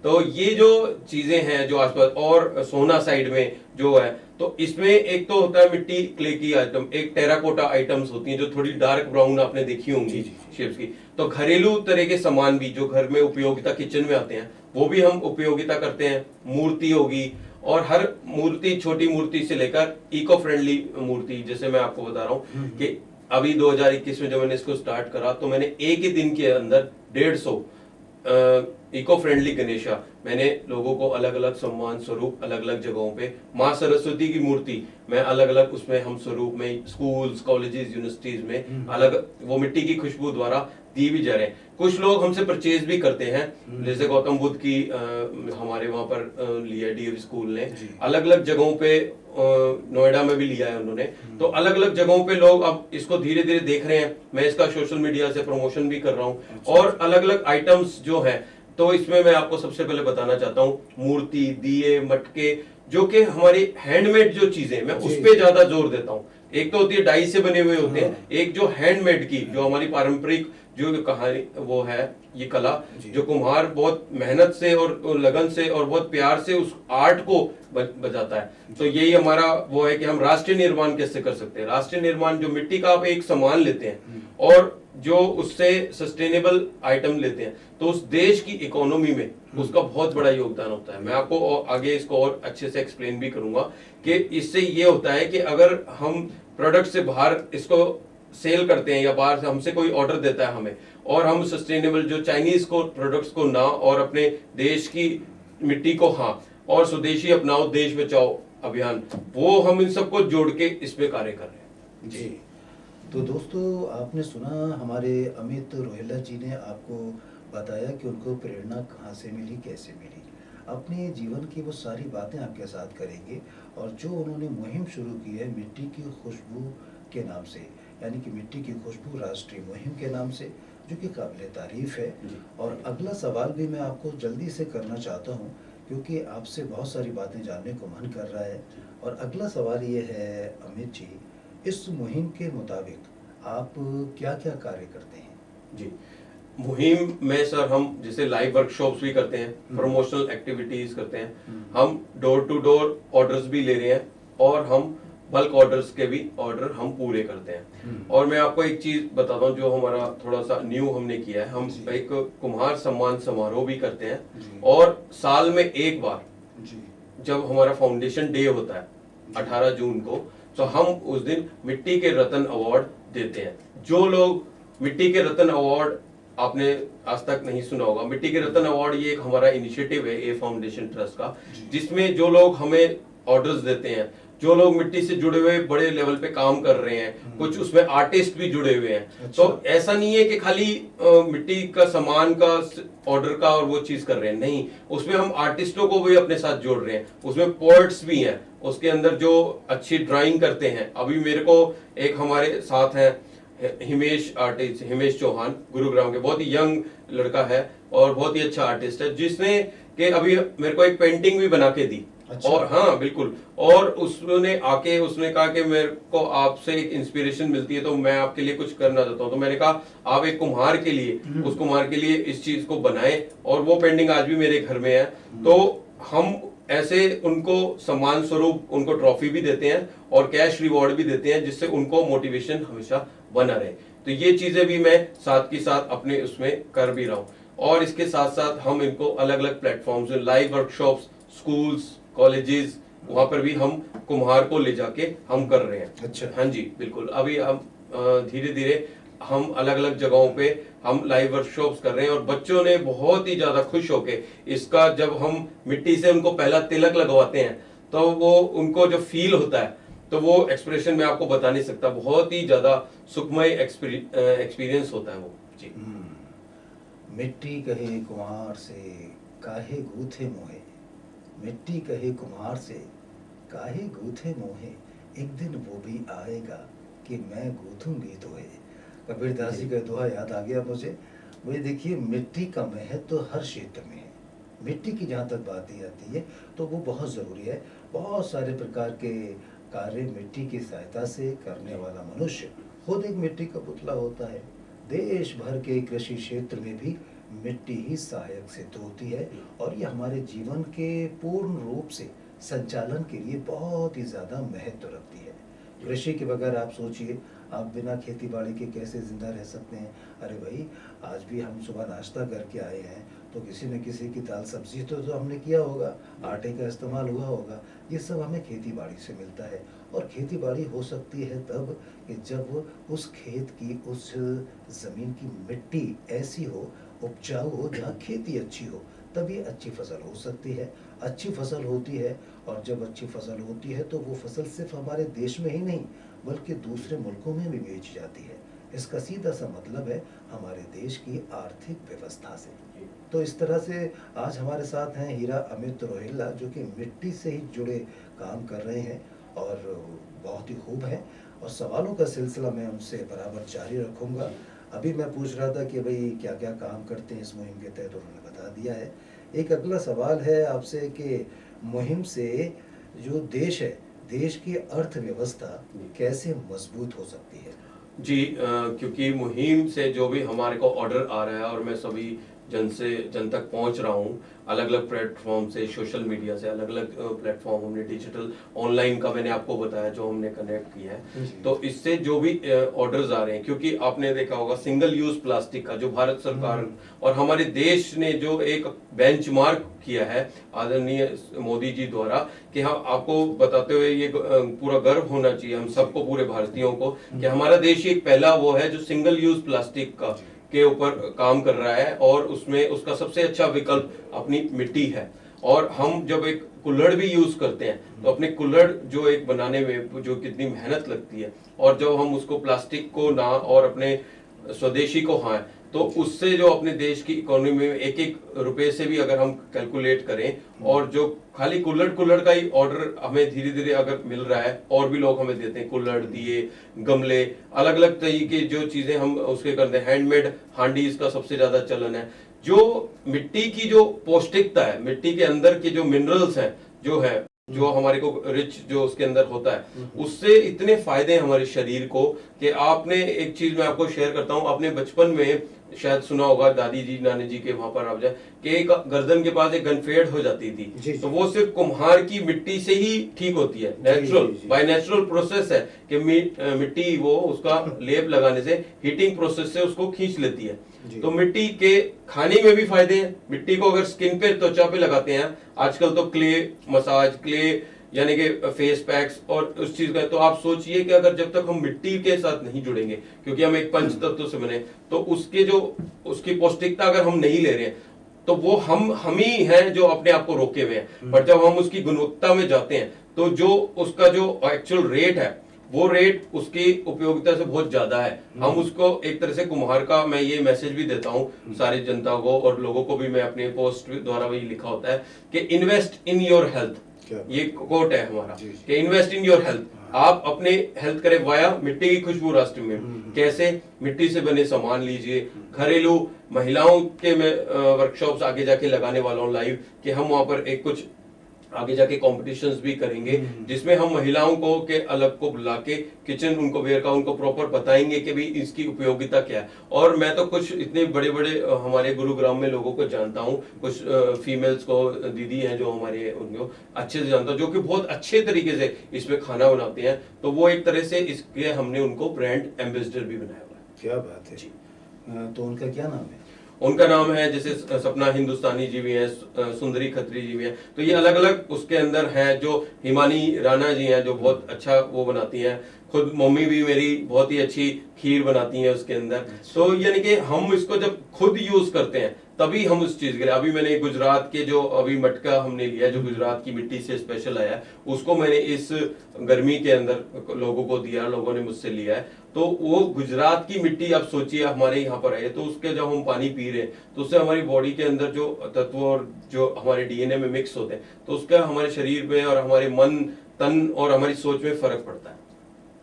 तो ये जो चीजें हैं जो आसपास, और सोना साइड में जो है, तो इसमें एक तो होता है मिट्टी, क्ले की आइटम, एक टेराकोटा आइटम्स होती हैं जो थोड़ी डार्क ब्राउन आपने देखी होंगी शेप्स की। तो घरेलू तरह के सामान भी जो घर में उपयोगिता किचन में आते हैं, वो भी हम उपयोगिता करते हैं। मूर्ति होगी, और हर मूर्ति, छोटी मूर्ति से लेकर इको फ्रेंडली मूर्ति, जैसे मैं आपको बता रहा हूँ कि अभी 2021 में जब मैंने इसको स्टार्ट करा, तो मैंने एक ही दिन के अंदर 150 इको फ्रेंडली गणेशा मैंने लोगों को अलग अलग सम्मान स्वरूप अलग अलग जगहों पे, माँ सरस्वती की मूर्ति मैं अलग अलग उसमें हम स्वरूप में स्कूल्स, कॉलेजेस, यूनिवर्सिटीज में अलग वो मिट्टी की खुशबू द्वारा दी भी जा रहे हैं। कुछ लोग हमसे परचेज भी करते हैं, जैसे गौतम बुद्ध की हमारे वहां पर लिया डीएवी स्कूल ने, अलग अलग जगहों पे, नोएडा में भी लिया है उन्होंने। तो अलग अलग जगहों पे लोग अब इसको धीरे धीरे देख रहे हैं। मैं इसका सोशल मीडिया से प्रमोशन भी कर रहा हूँ, और अलग अलग आइटम्स जो है, तो इसमें मैं आपको सबसे पहले बताना चाहता हूँ, मूर्ति, दिए, मटके, जो कि हमारी हैंडमेड जो चीजें, मैं उस पे ज्यादा जोर देता हूँ। एक तो होती है डाई से बने हुए होते हैं, एक जो हैंडमेड की, जो हमारी पारंपरिक जो कहानी वो है, ये कला जी। जो कुम्हार बहुत मेहनत से और लगन से और बहुत प्यार से उस आर्ट को बजाता है। तो यही हमारा वो है कि हम राष्ट्रीय निर्माण कैसे कर सकते हैं। राष्ट्रीय निर्माण जो मिट्टी का आप एक सामान लेते हैं और जो उससे सस्टेनेबल आइटम लेते हैं तो उस देश की इकोनॉमी में उसका बहुत बड़ा योगदान होता है। मैं आपको आगे इसको और अच्छे से एक्सप्लेन भी करूंगा कि इससे ये होता है कि अगर हम प्रोडक्ट से बाहर इसको सेल करते हैं या बाहर से हमसे कोई ऑर्डर देता है हमें, और हम सस्टेनेबल जो चाइनीज को प्रोडक्ट्स को ना और अपने देश की मिट्टी को हाँ, और स्वदेशी अपनाओ देश बचाओ अभियान, वो हम इन सबको जोड़ के इसमें कार्य कर रहे हैं। जी। तो दोस्तों, आपने सुना हमारे अमित रोहेला जी ने आपको बताया कि उनको प्रेरणा कहाँ से मिली, कैसे मिली। अपने जीवन की वो सारी बातें आपके साथ करेंगे, और जो उन्होंने मुहिम शुरू की है मिट्टी की खुशबू के नाम से, यानी कि मिट्टी की खुशबू राष्ट्रीय मुहिम के नाम से, जो कि काबिल तारीफ है। और अगला सवाल भी मैं आपको जल्दी से करना चाहता हूँ, क्योंकि आपसे बहुत सारी बातें जानने को मन कर रहा है। और अगला सवाल ये है अमित जी, इस मुहिम के मुताबिक आप क्या क्या कार्य करते हैं? जी, मुहिम में सर हम जैसे लाइव वर्कशॉप्स भी करते हैं, प्रमोशनल एक्टिविटीज करते हैं, हम डोर टू डोर ऑर्डर्स भी ले रहे हैं और हम बल्क ऑर्डर्स के भी ऑर्डर हम पूरे करते हैं। और मैं आपको एक चीज बताता हूँ जो हमारा थोड़ा सा न्यू हमने किया है, हम एक कुम्हार सम्मान समारोह भी करते हैं और साल में एक बार जब हमारा फाउंडेशन डे होता है 18 जून को, तो हम उस दिन मिट्टी के रत्न अवार्ड देते हैं। जो लोग मिट्टी के रत्न अवार्ड आपने आज तक नहीं सुना होगा, मिट्टी के रत्न अवार्ड ये एक हमारा इनिशिएटिव है ए फाउंडेशन ट्रस्ट का, जिसमें जो लोग हमें ऑर्डर्स देते हैं, जो लोग मिट्टी से जुड़े हुए बड़े लेवल पे काम कर रहे हैं, कुछ उसमें आर्टिस्ट भी जुड़े हुए हैं। अच्छा। तो ऐसा नहीं है कि खाली मिट्टी का सामान का ऑर्डर का और वो चीज कर रहे हैं, नहीं, उसमें हम आर्टिस्टों को भी अपने साथ जोड़ रहे हैं, उसमें पोएट्स भी हैं, उसके अंदर जो अच्छी ड्राइंग करते हैं। अभी मेरे को एक हमारे साथ है हिमेश आर्टिस्ट, हिमेश चौहान, गुरुग्राम के, बहुत ही यंग लड़का है और बहुत ही अच्छा आर्टिस्ट है, जिसने के अभी मेरे को एक पेंटिंग भी बना के दी। अच्छा। और हाँ बिल्कुल, और उसने आके उसने कहा कि मेरे को आपसे एक इंस्पिरेशन मिलती है तो मैं आपके लिए कुछ करना चाहता हूँ। तो मैंने कहा आप एक कुम्हार के लिए, उस कुम्हार के लिए इस चीज को बनाएं, और वो पेंटिंग आज भी मेरे घर में है। तो हम ऐसे उनको सम्मान स्वरूप उनको ट्रॉफी भी देते हैं और कैश रिवॉर्ड भी देते हैं, जिससे उनको मोटिवेशन हमेशा बना रहे। तो ये चीजें भी मैं साथ के साथ अपने उसमें कर भी रहा हूँ। और इसके साथ साथ हम इनको अलग अलग platforms, live workshops, schools, colleges, वहां पर भी हम कुम्हार को ले जाके हम कर रहे हैं। अच्छा। हाँ जी बिल्कुल, अभी हम धीरे धीरे हम अलग अलग जगहों पे हम लाइव वर्कशॉप्स कर रहे हैं और बच्चों ने बहुत ही ज्यादा खुश होके इसका, जब हम मिट्टी से उनको पहला तिलक लगवाते हैं तो वो उनको जो फील होता है, तो वो एक्सप्रेशन मैं आपको बता नहीं सकता, बहुत ही ज्यादा सुखमय एक्सपीरियंस होता है वो जी। मिट्टी कहे कुम्हार से काहे गूथे मोहे, मिट्टी कहे कुम्हार से काहे गूथे मोहे, एक दिन वो भी आएगा कि मैं गूथूंगी तोहे। कबीरदास जी का दोहा याद आ गया मुझे। वही देखिए, मिट्टी का महत्व तो हर क्षेत्र में है। मिट्टी की जहाँ तक बात आती है तो वो बहुत ज़रूरी है। बहुत सारे प्रकार के कार्य मिट्टी की सहायता से करने वाला मनुष्य खुद एक मिट्टी का पुतला होता है। देश भर के कृषि क्षेत्र में भी मिट्टी ही सहायक सिद्ध होती है, और ये हमारे जीवन के पूर्ण रूप से संचालन के लिए बहुत ही ज़्यादा महत्व रखती है। कृषि के बगैर आप सोचिए, आप बिना खेती बाड़ी के कैसे जिंदा रह सकते हैं। अरे भाई, आज भी हम सुबह नाश्ता करके आए हैं तो किसी न किसी की दाल सब्जी तो हमने किया होगा, आटे का इस्तेमाल हुआ होगा। ये सब हमें खेती बाड़ी से मिलता है। और खेती बाड़ी हो सकती है तब कि जब उस खेत की, उस ज़मीन की मिट्टी ऐसी हो, उपजाऊ हो, जहाँ खेती अच्छी हो, तभी अच्छी फसल हो सकती है। अच्छी फसल होती है, और जब अच्छी फसल होती है तो वो फसल सिर्फ हमारे देश में ही नहीं बल्कि दूसरे मुल्कों में भी बेची जाती है। इसका सीधा सा मतलब है हमारे देश की आर्थिक व्यवस्था से। तो इस तरह से आज हमारे साथ हैं हीरा अमित रोहेला, जो कि मिट्टी से ही जुड़े काम कर रहे हैं और बहुत ही खूब है। और सवालों का सिलसिला मैं उनसे बराबर जारी रखूँगा। अभी मैं पूछ रहा था कि भाई क्या क्या काम करते हैं इस मुहिम के तहत, उन्होंने बता दिया है। एक अगला सवाल है आपसे कि मुहिम से जो देश है, देश की अर्थव्यवस्था कैसे मजबूत हो सकती है? जी क्योंकि मुहिम से जो भी हमारे को ऑर्डर आ रहा है और मैं सभी जन तक पहुंच रहा हूं, अलग अलग प्लेटफॉर्म से, सोशल मीडिया से, अलग अलग प्लेटफॉर्म हमने डिजिटल ऑनलाइन का मैंने आपको बताया जो हमने कनेक्ट किया है। तो इससे जो भी ऑर्डर्स आ रहे हैं, क्योंकि आपने देखा होगा सिंगल यूज प्लास्टिक का जो भारत सरकार और हमारे देश ने जो एक बेंचमार्क किया है आदरणीय मोदी जी द्वारा, कि हम आपको बताते हुए ये पूरा गर्व होना चाहिए हम सबको, पूरे भारतीयों को, कि हमारा देश एक पहला वो है जो सिंगल यूज प्लास्टिक का के ऊपर काम कर रहा है और उसमें उसका सबसे अच्छा विकल्प अपनी मिट्टी है। और हम जब एक कुल्हड़ भी यूज करते हैं तो अपने कुल्हड़ जो एक बनाने में जो कितनी मेहनत लगती है, और जब हम उसको प्लास्टिक को ना और अपने स्वदेशी को हाँ, तो उससे जो अपने देश की इकोनॉमी में एक एक रुपए से भी अगर हम कैलकुलेट करें, और जो खाली कुल्हड़ कुल्हड़ का ही ऑर्डर हमें धीरे धीरे अगर मिल रहा है, और भी लोग हमें देते हैं कुल्हड़, दिए, गमले, अलग अलग तरीके जो चीजें हम उसके करते हैं, हैंडमेड हांडी इसका सबसे ज्यादा चलन है। जो मिट्टी की जो पौष्टिकता है, मिट्टी के अंदर के जो मिनरल्स हैं जो हमारे को रिच जो उसके अंदर होता है, उससे इतने फायदे हैं हमारे शरीर को कि आपने एक चीज मैं आपको शेयर करता हूं, आपने बचपन में शायद सुना होगा दादी जी नानी जी के वहां पर आप जाए कि एक गर्दन के पास एक गनफेड हो जाती थी, तो वो सिर्फ कुम्हार की मिट्टी से ही ठीक होती है, नेचुरल बाय नेचुरल प्रोसेस है कि मिट्टी वो उसका लेप लगाने से हीटिंग प्रोसेस से उसको खींच लेती है। तो मिट्टी के खाने में भी फायदे हैं। मिट्टी को अगर स्किन पे, त्वचा पे लगाते हैं, आजकल तो क्ले मसाज, क्ले यानी कि फेस पैक्स और उस चीज का, तो आप सोचिए कि अगर जब तक हम मिट्टी के साथ नहीं जुड़ेंगे, क्योंकि हम एक पंच तत्व से बने, तो उसके जो उसकी पौष्टिकता अगर हम नहीं ले रहे हैं, तो वो हम ही हैं जो अपने आप को रोके हुए हैं। पर जब हम उसकी गुणवत्ता में जाते हैं, तो जो उसका जो एक्चुअल रेट है, वो रेट उसकी उपयोगिता से बहुत ज्यादा है। हम उसको एक तरह से कुम्हार का, मैं ये मैसेज भी देता हूँ सारी जनता को और लोगों को भी, मैं अपने पोस्ट द्वारा भी लिखा होता है कि इन्वेस्ट इन योर हेल्थ, ये कोट है हमारा कि इन्वेस्ट इन योर हेल्थ। आप अपने हेल्थ करें वाया मिट्टी की खुशबू राष्ट्र में। कैसे? मिट्टी से बने सामान लीजिए, घरेलू महिलाओं के मैं वर्कशॉप्स आगे जाके लगाने वाला हूँ लाइव, कि हम वहां पर एक कुछ आगे जाके कॉम्पिटिशन्स भी करेंगे, जिसमें हम महिलाओं को के अलग को बुला के किचन उनको वेयर का उनको प्रॉपर बताएंगे कि भी इसकी उपयोगिता क्या है। और मैं तो कुछ इतने बड़े बड़े हमारे गुरुग्राम में लोगों को जानता हूँ, कुछ फीमेल्स को दीदी हैं जो हमारे, उनको अच्छे से जानता हूँ, जो कि बहुत अच्छे तरीके से इसमें खाना बनाते हैं। तो वो एक तरह से इसके हमने उनको ब्रांड एम्बेसडर भी बनाया हुआ है। क्या बात है जी। तो उनका क्या नाम है? उनका नाम है, जैसे सपना हिंदुस्तानी जी भी हैं, सुंदरी खत्री जी भी हैं, तो ये अलग अलग उसके अंदर हैं। जो हिमानी राणा जी हैं जो बहुत अच्छा वो बनाती हैं, खुद मम्मी भी मेरी बहुत ही अच्छी खीर बनाती हैं उसके अंदर। तो यानी कि हम इसको जब खुद यूज करते हैं तभी हम उस चीज के लिए, अभी मैंने गुजरात के जो अभी मटका हमने लिया जो गुजरात की मिट्टी से स्पेशल आया है, उसको मैंने इस गर्मी के अंदर लोगों को दिया, लोगों ने मुझसे लिया है। तो वो गुजरात की मिट्टी आप सोचिए हमारे यहाँ पर है, तो उसके जब हम पानी पी रहे हैं तो उससे हमारी बॉडी के अंदर जो तत्व और जो हमारे डीएनए में मिक्स होते हैं, तो उसका हमारे शरीर में और हमारे मन तन और हमारी सोच में फर्क पड़ता है।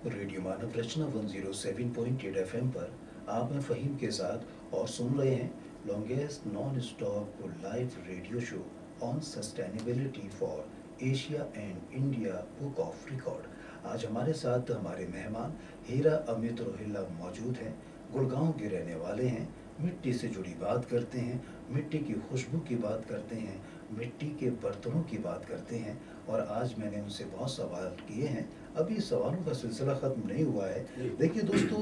रेडियो मानव रचना 107.8 एफएम पर आप हैं फहीम के साथ और सुन रहे हैं longest non stop live radio show on sustainability for Asia and India book of record. आज हमारे साथ हमारे मेहमान हीरा अमित रोहिल्ला मौजूद हैं। गुड़गांव के रहने वाले हैं, मिट्टी से जुड़ी बात करते हैं, मिट्टी की खुशबू की बात करते हैं, मिट्टी के बर्तनों की बात करते हैं। और आज मैंने उनसे बहुत सवाल किए हैं, अभी सवालों का सिलसिला ख़त्म नहीं हुआ है। देखिए दोस्तों,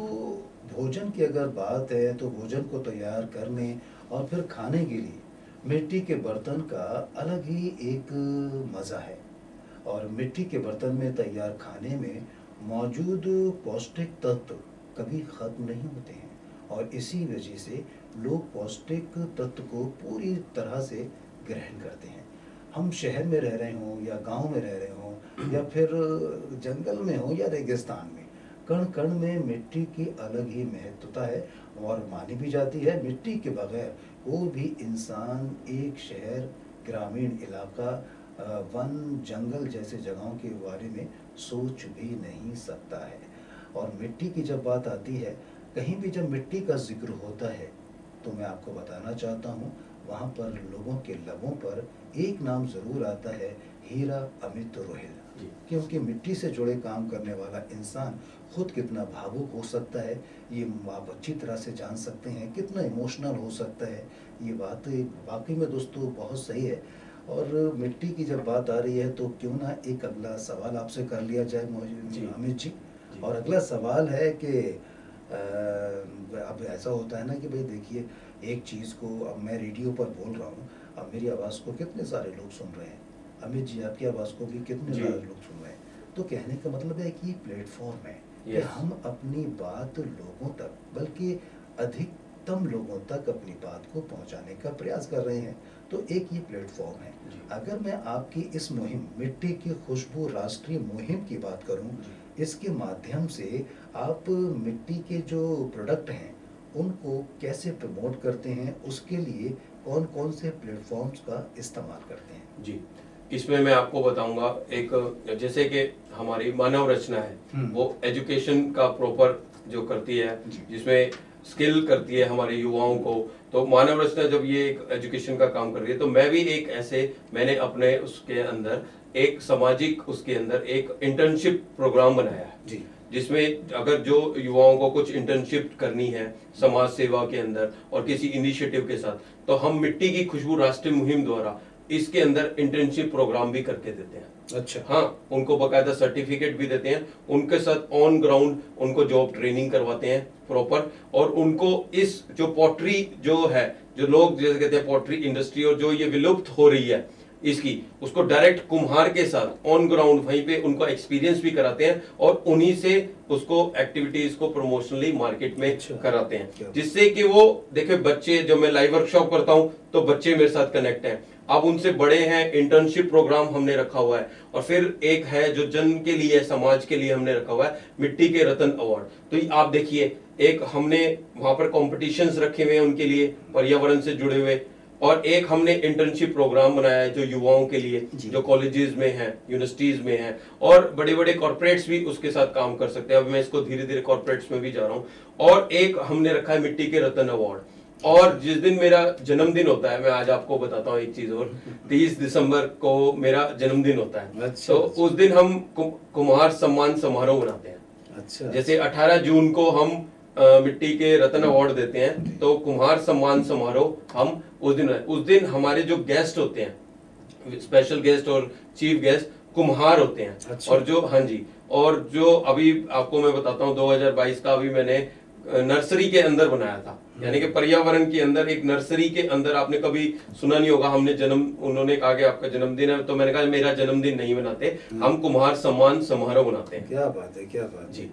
भोजन की अगर बात है तो भोजन को तैयार करने और फिर खाने के लिए मिट्टी के बर्तन का अलग ही एक मज़ा है। और मिट्टी के बर्तन में तैयार खाने में मौजूद पौष्टिक तत्व कभी ख़त्म नहीं होते हैं, और इसी वजह से लोग पौष्टिक तत्व को पूरी तरह से ग्रहण करते हैं। हम शहर में रह रहे हों या गांव में रह रहे हों या फिर जंगल में हो या रेगिस्तान में, कण कण में मिट्टी की अलग ही महत्वता है। और मानी भी जाती है मिट्टी के बगैर कोई भी इंसान एक शहर, ग्रामीण इलाका, वन, जंगल जैसे जगहों के बारे में सोच भी नहीं सकता है। और मिट्टी की जब बात आती है, कहीं भी जब मिट्टी का जिक्र होता है, तो मैं आपको बताना चाहता हूँ वहाँ पर लोगों के लबों पर एक नाम ज़रूर आता है, हीरा अमित रोहिल्ला, जी। क्योंकि मिट्टी से जुड़े काम करने वाला इंसान खुद कितना भावुक हो सकता है ये आप अच्छी तरह से जान सकते हैं, कितना इमोशनल हो सकता है। ये बात वाकई में दोस्तों बहुत सही है। और मिट्टी की जब बात आ रही है तो क्यों ना एक अगला सवाल आपसे कर लिया जाए जी। अमित जी। जी। और अगला सवाल है कि अब ऐसा होता है ना कि भाई देखिए, एक चीज़ को अब मैं रेडियो पर बोल रहा हूँ, अब मेरी आवाज़ को कितने सारे लोग सुन रहे हैं, अमित जी आपकी आवाज़ को भी कितने जी। सारे लोग सुन रहे हैं। तो कहने का मतलब है कि प्लेटफॉर्म है कि Yes. हम अपनी बात लोगों तक, बल्कि अधिकतम लोगों तक अपनी बात को पहुंचाने का प्रयास कर रहे हैं। तो एक ये प्लेटफॉर्म है। जी। अगर मैं आपकी इस मुहिम मिट्टी की खुशबू राष्ट्रीय मुहिम की बात करूं, जी। इसके माध्यम से आप मिट्टी के जो प्रोडक्ट हैं उनको कैसे प्रमोट करते हैं, उसके लिए कौन कौन से प्लेटफॉर्म्स का इस्तेमाल करते हैं? जी, इसमें मैं आपको बताऊंगा, एक जैसे कि हमारी मानव रचना है वो एजुकेशन का प्रॉपर जो करती है, जी। जिसमें स्किल करती है हमारे युवाओं को। तो मानव रचना जब ये एक एजुकेशन का काम कर रही है, तो मैं भी एक ऐसे मैंने अपने उसके अंदर एक सामाजिक उसके अंदर एक इंटर्नशिप प्रोग्राम बनाया है, जी। जिसमें अगर जो युवाओं को कुछ इंटर्नशिप करनी है समाज सेवा के अंदर और किसी इनिशिएटिव के साथ, तो हम मिट्टी की खुशबू राष्ट्रीय मुहिम द्वारा इसके अंदर इंटर्नशिप प्रोग्राम भी करके देते हैं। अच्छा। हाँ, उनको बकायदा सर्टिफिकेट भी देते हैं, उनके साथ ऑन ग्राउंड उनको जॉब ट्रेनिंग करवाते हैं प्रॉपर, और उनको इस जो पॉटरी जो है, जो लोग जैसे कहते हैं पॉटरी इंडस्ट्री, और जो ये विलुप्त हो रही है इसकी, उसको डायरेक्ट कुम्हार के साथ ऑन ग्राउंड वहीं पे उनको एक्सपीरियंस भी कराते हैं, और उन्हीं से उसको एक्टिविटीज को प्रमोशनली मार्केट में अच्छा। कराते हैं, जिससे कि वो देखिए बच्चे, जो मैं लाइव वर्कशॉप करता हूं तो बच्चे मेरे साथ कनेक्ट हैं, अब उनसे बड़े हैं, इंटर्नशिप प्रोग्राम हमने रखा हुआ है, और फिर एक है जो जन के लिए समाज के लिए हमने रखा हुआ है मिट्टी के रतन अवार्ड। तो आप देखिए, एक हमने वहां पर कॉम्पिटिशन्स रखे हुए हैं उनके लिए पर्यावरण से जुड़े हुए, और एक हमने इंटर्नशिप प्रोग्राम बनाया है जो युवाओं के लिए, जो कॉलेजेस में हैं, यूनिवर्सिटीज में हैं, और बड़े बड़े कॉर्पोरेट्स भी उसके साथ काम कर सकते हैं। अब मैं इसको धीरे धीरे कॉर्पोरेट्स में भी जा रहा हूँ। और एक हमने रखा है मिट्टी के रतन अवार्ड। और जिस दिन मेरा जन्मदिन होता है, मैं आज आपको बताता हूँ एक चीज और, 30 दिसंबर को मेरा जन्मदिन होता है। अच्छा। तो उस दिन हम कुम्हार सम्मान समारोह मनाते हैं। अच्छा। जैसे 18 जून को हम मिट्टी के रतन अवार्ड देते हैं, तो कुम्हार सम्मान समारोह हम उस दिन हमारे जो गेस्ट होते हैं, स्पेशल गेस्ट और चीफ गेस्ट कुम्हार होते हैं। अच्छा। और जो, हाँ जी, और जो अभी आपको मैं बताता हूँ 2022 का अभी मैंने नर्सरी के अंदर बनाया था, यानी कि पर्यावरण के अंदर एक नर्सरी के अंदर, आपने कभी सुना नहीं होगा, हमने उन्होंने कहा कि आपका जन्मदिन है, तो मैंने कहा मेरा जन्मदिन नहीं मनाते, हम कुम्हार सम्मान समारोह मनाते हैं। क्या बात है, क्या बात जी।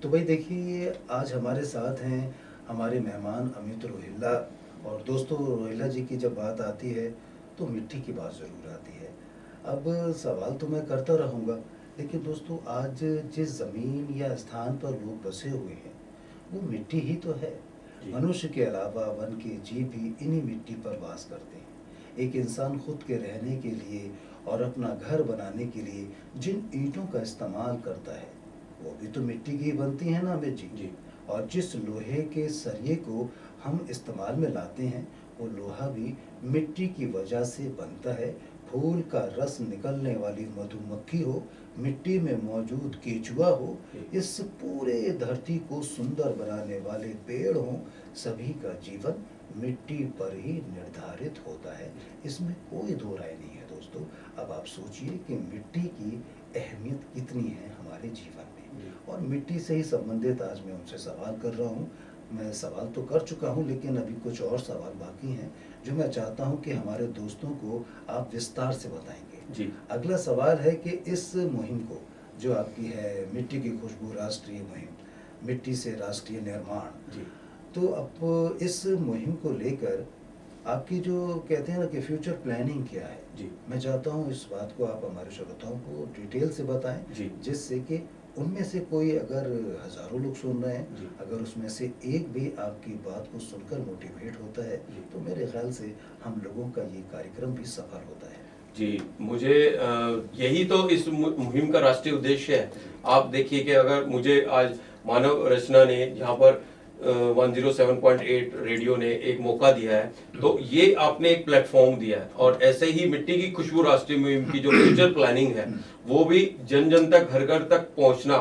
तो भाई देखिए, आज हमारे साथ हैं हमारे मेहमान अमित रोहिल्ला। और दोस्तों, रोहिल्ला जी की जब बात आती है तो मिट्टी की बात ज़रूर आती है। अब सवाल तो मैं करता रहूँगा, लेकिन दोस्तों आज जिस ज़मीन या स्थान पर लोग बसे हुए हैं वो मिट्टी ही तो है। मनुष्य के अलावा वन के जीव भी इन्हीं मिट्टी पर वास करते हैं। एक इंसान खुद के रहने के लिए और अपना घर बनाने के लिए जिन ईंटों का इस्तेमाल करता है वो भी तो मिट्टी की ही बनती है ना अमित जी? जी। और जिस लोहे के सरिये को हम इस्तेमाल में लाते हैं वो लोहा भी मिट्टी की वजह से बनता है। फूल का रस निकलने वाली मधुमक्खी हो, मिट्टी में मौजूद केचुआ हो, इस पूरे धरती को सुंदर बनाने वाले पेड़ हों, सभी का जीवन मिट्टी पर ही निर्धारित होता है। इसमें कोई दो राय नहीं है दोस्तों। अब आप सोचिए कि मिट्टी की अहमियत कितनी है हमारे जीवन में, और मिट्टी से ही संबंधित आज मैं उनसे सवाल कर रहा हूँ। मैं सवाल तो कर चुका हूँ, लेकिन अभी कुछ और सवाल बाकी हैं जो मैं चाहता हूँ कि हमारे दोस्तों को आप विस्तार से बताएंगे। जी। अगला सवाल है कि इस मुहिम को, जो आपकी है मिट्टी की खुशबू राष्ट्रीय मुहिम, मिट्टी से राष्ट्रीय निर्माण, जी। तो अब इस मुहिम को लेकर आपकी जो कहते हैं ना कि फ्यूचर प्लानिंग क्या है? जी। मैं चाहता हूँ इस बात को आप हमारे श्रोताओं को डिटेल से बताएं, जी। जिससे कि उनमें से कोई, अगर हजारों लोग सुन रहे हैं, जी। अगर उसमें से एक भी आपकी बात को सुनकर मोटिवेट होता है जी। तो मेरे ख्याल से हम लोगों का ये कार्यक्रम भी सफल होता है। जी, मुझे यही तो इस मुहिम का राष्ट्रीय उद्देश्य है। आप देखिए कि अगर मुझे आज मानव रचना ने यहाँ पर 107.8 रेडियो ने एक मौका दिया है, तो ये आपने एक प्लेटफॉर्म दिया है। और ऐसे ही मिट्टी की खुशबू राष्ट्रीय मुहिम की जो फ्यूचर प्लानिंग है वो भी जन जन तक, घर घर तक पहुंचना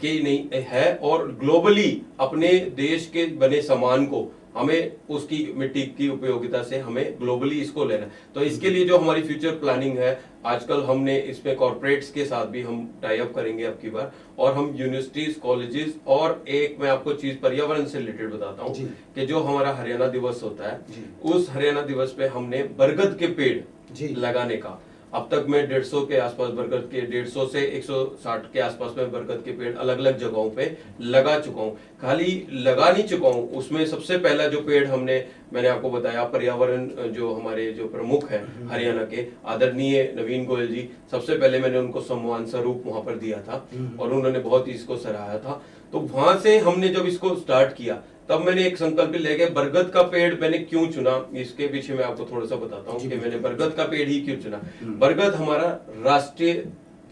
की नहीं है, और ग्लोबली अपने देश के बने सामान को हमें उसकी मिट्टी की उपयोगिता से हमें ग्लोबली इसको लेना है। तो इसके लिए जो हमारी फ्यूचर प्लानिंग है, आजकल हमने इसमें कॉर्पोरेट्स के साथ भी हम टाई अप करेंगे अब की बार, और हम यूनिवर्सिटीज, कॉलेजेस, और एक मैं आपको चीज पर्यावरण से रिलेटेड बताता हूँ कि जो हमारा हरियाणा दिवस होता है, उस हरियाणा दिवस पे हमने बरगद के पेड़ लगाने का, अब तक मैं 150 के आसपास बरगद के 150 से 160 के आसपास में बरगद के पेड़ अलग अलग जगहों पे लगा चुका हूँ। खाली लगा नहीं चुका हूँ, उसमें सबसे पहला जो पेड़ मैंने आपको बताया, पर्यावरण जो हमारे जो प्रमुख हैं हरियाणा के आदरणीय नवीन गोयल जी, सबसे पहले मैंने उनको सम्मान स्वरूप वहां पर दिया था और उन्होंने बहुत ही इसको सराहा था। तो वहां से हमने जब इसको स्टार्ट किया, तब मैंने एक संकल्प लेके बरगद का पेड़ मैंने क्यों चुना, इसके पीछे मैं आपको थोड़ा सा बताता हूँ कि मैंने बरगद का पेड़ ही क्यों चुना। बरगद हमारा राष्ट्रीय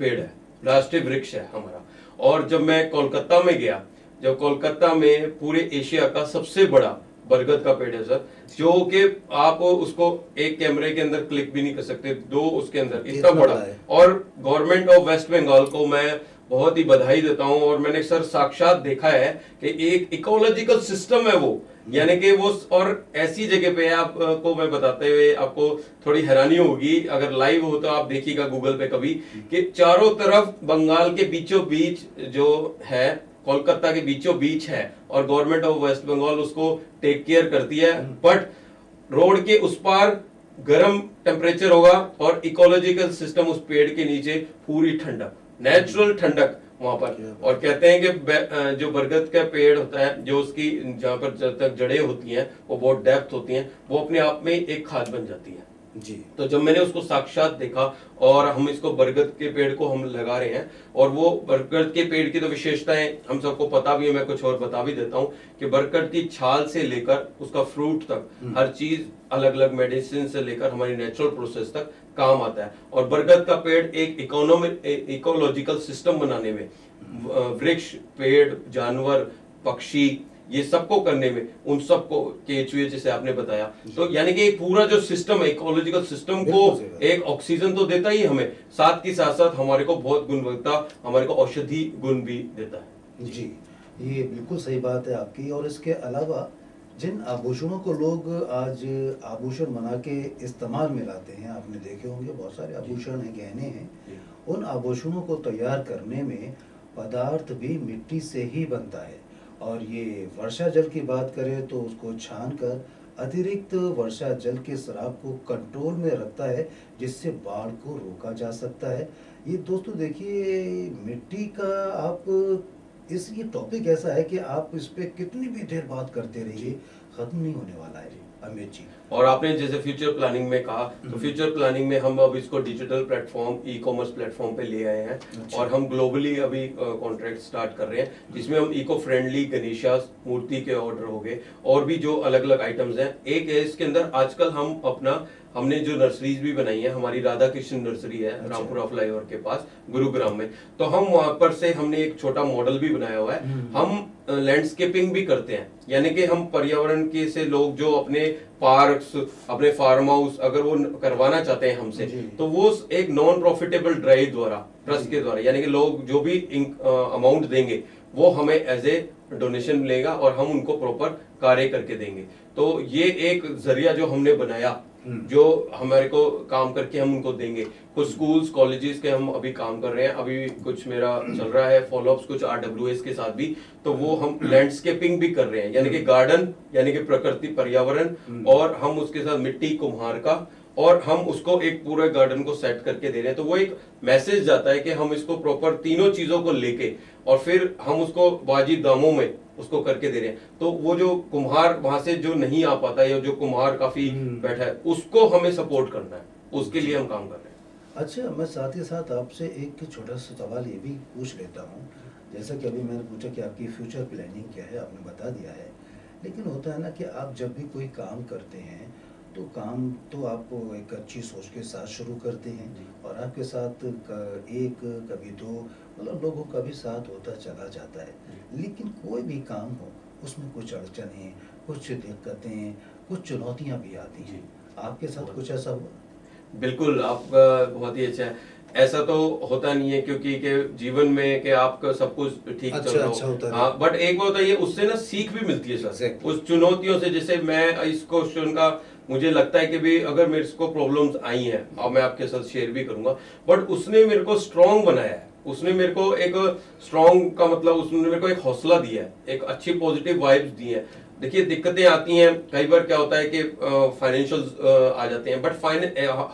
पेड़ है, राष्ट्रीय वृक्ष है हमारा। और जब मैं कोलकाता में गया, जब कोलकाता में पूरे एशिया का सबसे बड़ा बरगद का पेड़ है सर, जो कि आप उसको एक कैमरे के अंदर क्लिक भी नहीं कर सकते, दो उसके अंदर, इतना बड़ा। और गवर्नमेंट ऑफ वेस्ट बंगाल को मैं बहुत ही बधाई देता हूं, और मैंने सर साक्षात देखा है कि एक इकोलॉजिकल सिस्टम है वो, यानी कि वो, और ऐसी जगह पे आपको मैं बताते हुए आपको थोड़ी हैरानी होगी, अगर लाइव हो तो आप देखिएगा गूगल पे कभी, कि चारों तरफ बंगाल के बीचों बीच जो है, कोलकाता के बीचों बीच है, और गवर्नमेंट ऑफ वेस्ट बंगाल उसको टेक केयर करती है। बट रोड के उस पार गर्म टेम्परेचर होगा और इकोलॉजिकल सिस्टम उस पेड़ के नीचे पूरी ठंडक, नेचुरल ठंडक वहां पर। और कहते हैं कि जो बरगद का पेड़ होता है, जो उसकी जहां पर जब तक जड़ें होती हैं वो बहुत डेप्थ होती हैं, वो अपने आप में एक खाद बन जाती है जी। तो जब मैंने उसको साक्षात देखा, और हम इसको बरगद के पेड़ को हम लगा रहे हैं, और वो बरगद के पेड़ की तो विशेषताएं हम सबको पता भी है, मैं कुछ और बता भी देता हूं कि बरगद की छाल से लेकर उसका फ्रूट तक हर चीज, अलग अलग मेडिसिन से लेकर हमारी नेचुरल प्रोसेस तक काम आता है। और बरगद का पेड़ एक इकोलॉजिकल सिस्टम बनाने में, वृक्ष, पेड़, जानवर, पक्षी, ये सबको करने में, उन सबको, केचुए जैसे आपने बताया, तो यानी कि एक पूरा जो सिस्टम है, इकोलॉजिकल सिस्टम को एक ऑक्सीजन तो देता ही हमें, साथ ही साथ साथ हमारे को बहुत गुणवत्ता, हमारे को औषधि गुण भी देता है जी। ये बिल्कुल सही बात है आपकी। और इसके अलावा जिन आभूषणों को लोग आज आभूषण बना के इस्तेमाल में लाते हैं, आपने देखे होंगे बहुत सारे आभूषण हैं, गहने हैं, उन आभूषणों को तैयार करने में पदार्थ भी मिट्टी से ही बनता है। और ये वर्षा जल की बात करें तो उसको छानकर अतिरिक्त वर्षा जल के स्राव को कंट्रोल में रखता है, जिससे बाढ़ को रोका जा सकता है। ये दोस्तों देखिए, मिट्टी का आप ये टॉपिक ऐसा है कि आप इस पे कितनी भी देर बात करते रहिए, खत्म नहीं होने वाला है अमित जी। और आपने जैसे फ्यूचर प्लानिंग में कहा, तो फ्यूचर प्लानिंग में हम अब इसको digital platform, e commerce platform पे ले आए हैं। और हम ग्लोबली अभी कॉन्ट्रैक्ट स्टार्ट कर रहे हैं, जिसमें हम इको फ्रेंडली गणेशा मूर्ति के ऑर्डर हो गए, और भी जो अलग अलग आइटम्स हैं। एक है इसके अंदर आजकल हमने जो नर्सरीज भी बनाई है, हमारी राधा कृष्ण नर्सरी है रामपुरा फ्लाईओवर के पास गुरुग्राम में, तो हम वहां पर से हमने एक छोटा मॉडल भी बनाया हुआ है। हम लैंडस्केपिंग भी करते हैं, यानी कि हम पर्यावरण के से लोग जो अपने पार्क्स, अपने फार्म हाउस अगर वो करवाना चाहते हैं हमसे, तो वो एक नॉन प्रॉफिटेबल ड्राइव द्वारा, ट्रस्ट के द्वारा, यानी कि लोग जो भी अमाउंट देंगे वो हमें एज ए डोनेशन मिलेगा और हम उनको प्रॉपर कार्य करके देंगे। तो ये एक जरिया जो हमने बनाया, जो हमारे को काम करके हम उनको देंगे। कुछ स्कूल्स, कॉलेजेस के हम अभी काम कर रहे हैं, अभी कुछ मेरा चल रहा है फॉलोअप्स कुछ RWS के साथ भी, तो वो हम लैंडस्केपिंग भी कर रहे हैं, यानी कि गार्डन, यानी कि प्रकृति, पर्यावरण, और हम उसके साथ मिट्टी, कुम्हार का, और हम उसको एक पूरे गार्डन को सेट करके दे रहे हैं। तो वो एक मैसेज जाता है कि हम इसको प्रॉपर तीनों चीजों को लेके, और फिर हम उसको वाजिब दामों में उसको करके दे रहे हैं। तो वो जो कुम्हार वहां से जो नहीं आ पाता है, या जो कुम्हार काफी बैठा है, उसको हमें सपोर्ट करना है, उसके लिए हम काम कर रहे हैं। अच्छा, मैं साथ ही साथ आपसे एक छोटा सा सवाल ये भी पूछ लेता हूँ। जैसा कि अभी मैंने पूछा कि आपकी फ्यूचर प्लानिंग क्या है, आपने बता दिया है, लेकिन होता है ना कि आप जब भी कोई काम करते हैं, तो काम तो आप एक अच्छी सोच के साथ शुरू करते हैं, और आपके साथ एक, कभी दो, मतलब लोगों का भी साथ होता चला जाता है। लेकिन कोई भी काम हो, उसमें कुछ अड़चनें, कुछ दिक्कतें, कुछ चुनौतियाँ भी आती हैं। आपके साथ कुछ ऐसा हुआ? बिल्कुल, आपका बहुत ही अच्छा है। ऐसा तो होता नहीं है, क्योंकि के जीवन में कि आपका सब कुछ ठीक चल रहा अच्छा हो। होता रहे। हाँ, बट एक बात है, ये उससे ना सीख भी मिलती है सर। Exactly. उस चुनौतियों से, जैसे मैं इस क्वेश्चन का मुझे लगता है कि भी अगर मेरे को प्रॉब्लम्स आई हैं और मैं आपके साथ शेयर भी करूंगा, बट उसने मेरे को स्ट्रांग बनाया है। उसने मेरे को एक स्ट्रांग का मतलब, उसने मेरे को एक हौसला दिया है, एक अच्छी पॉजिटिव वाइब्स दी है। देखिए, दिक्कतें आती हैं, कई बार क्या होता है कि फाइनेंशियल्स आ जाते हैं, बट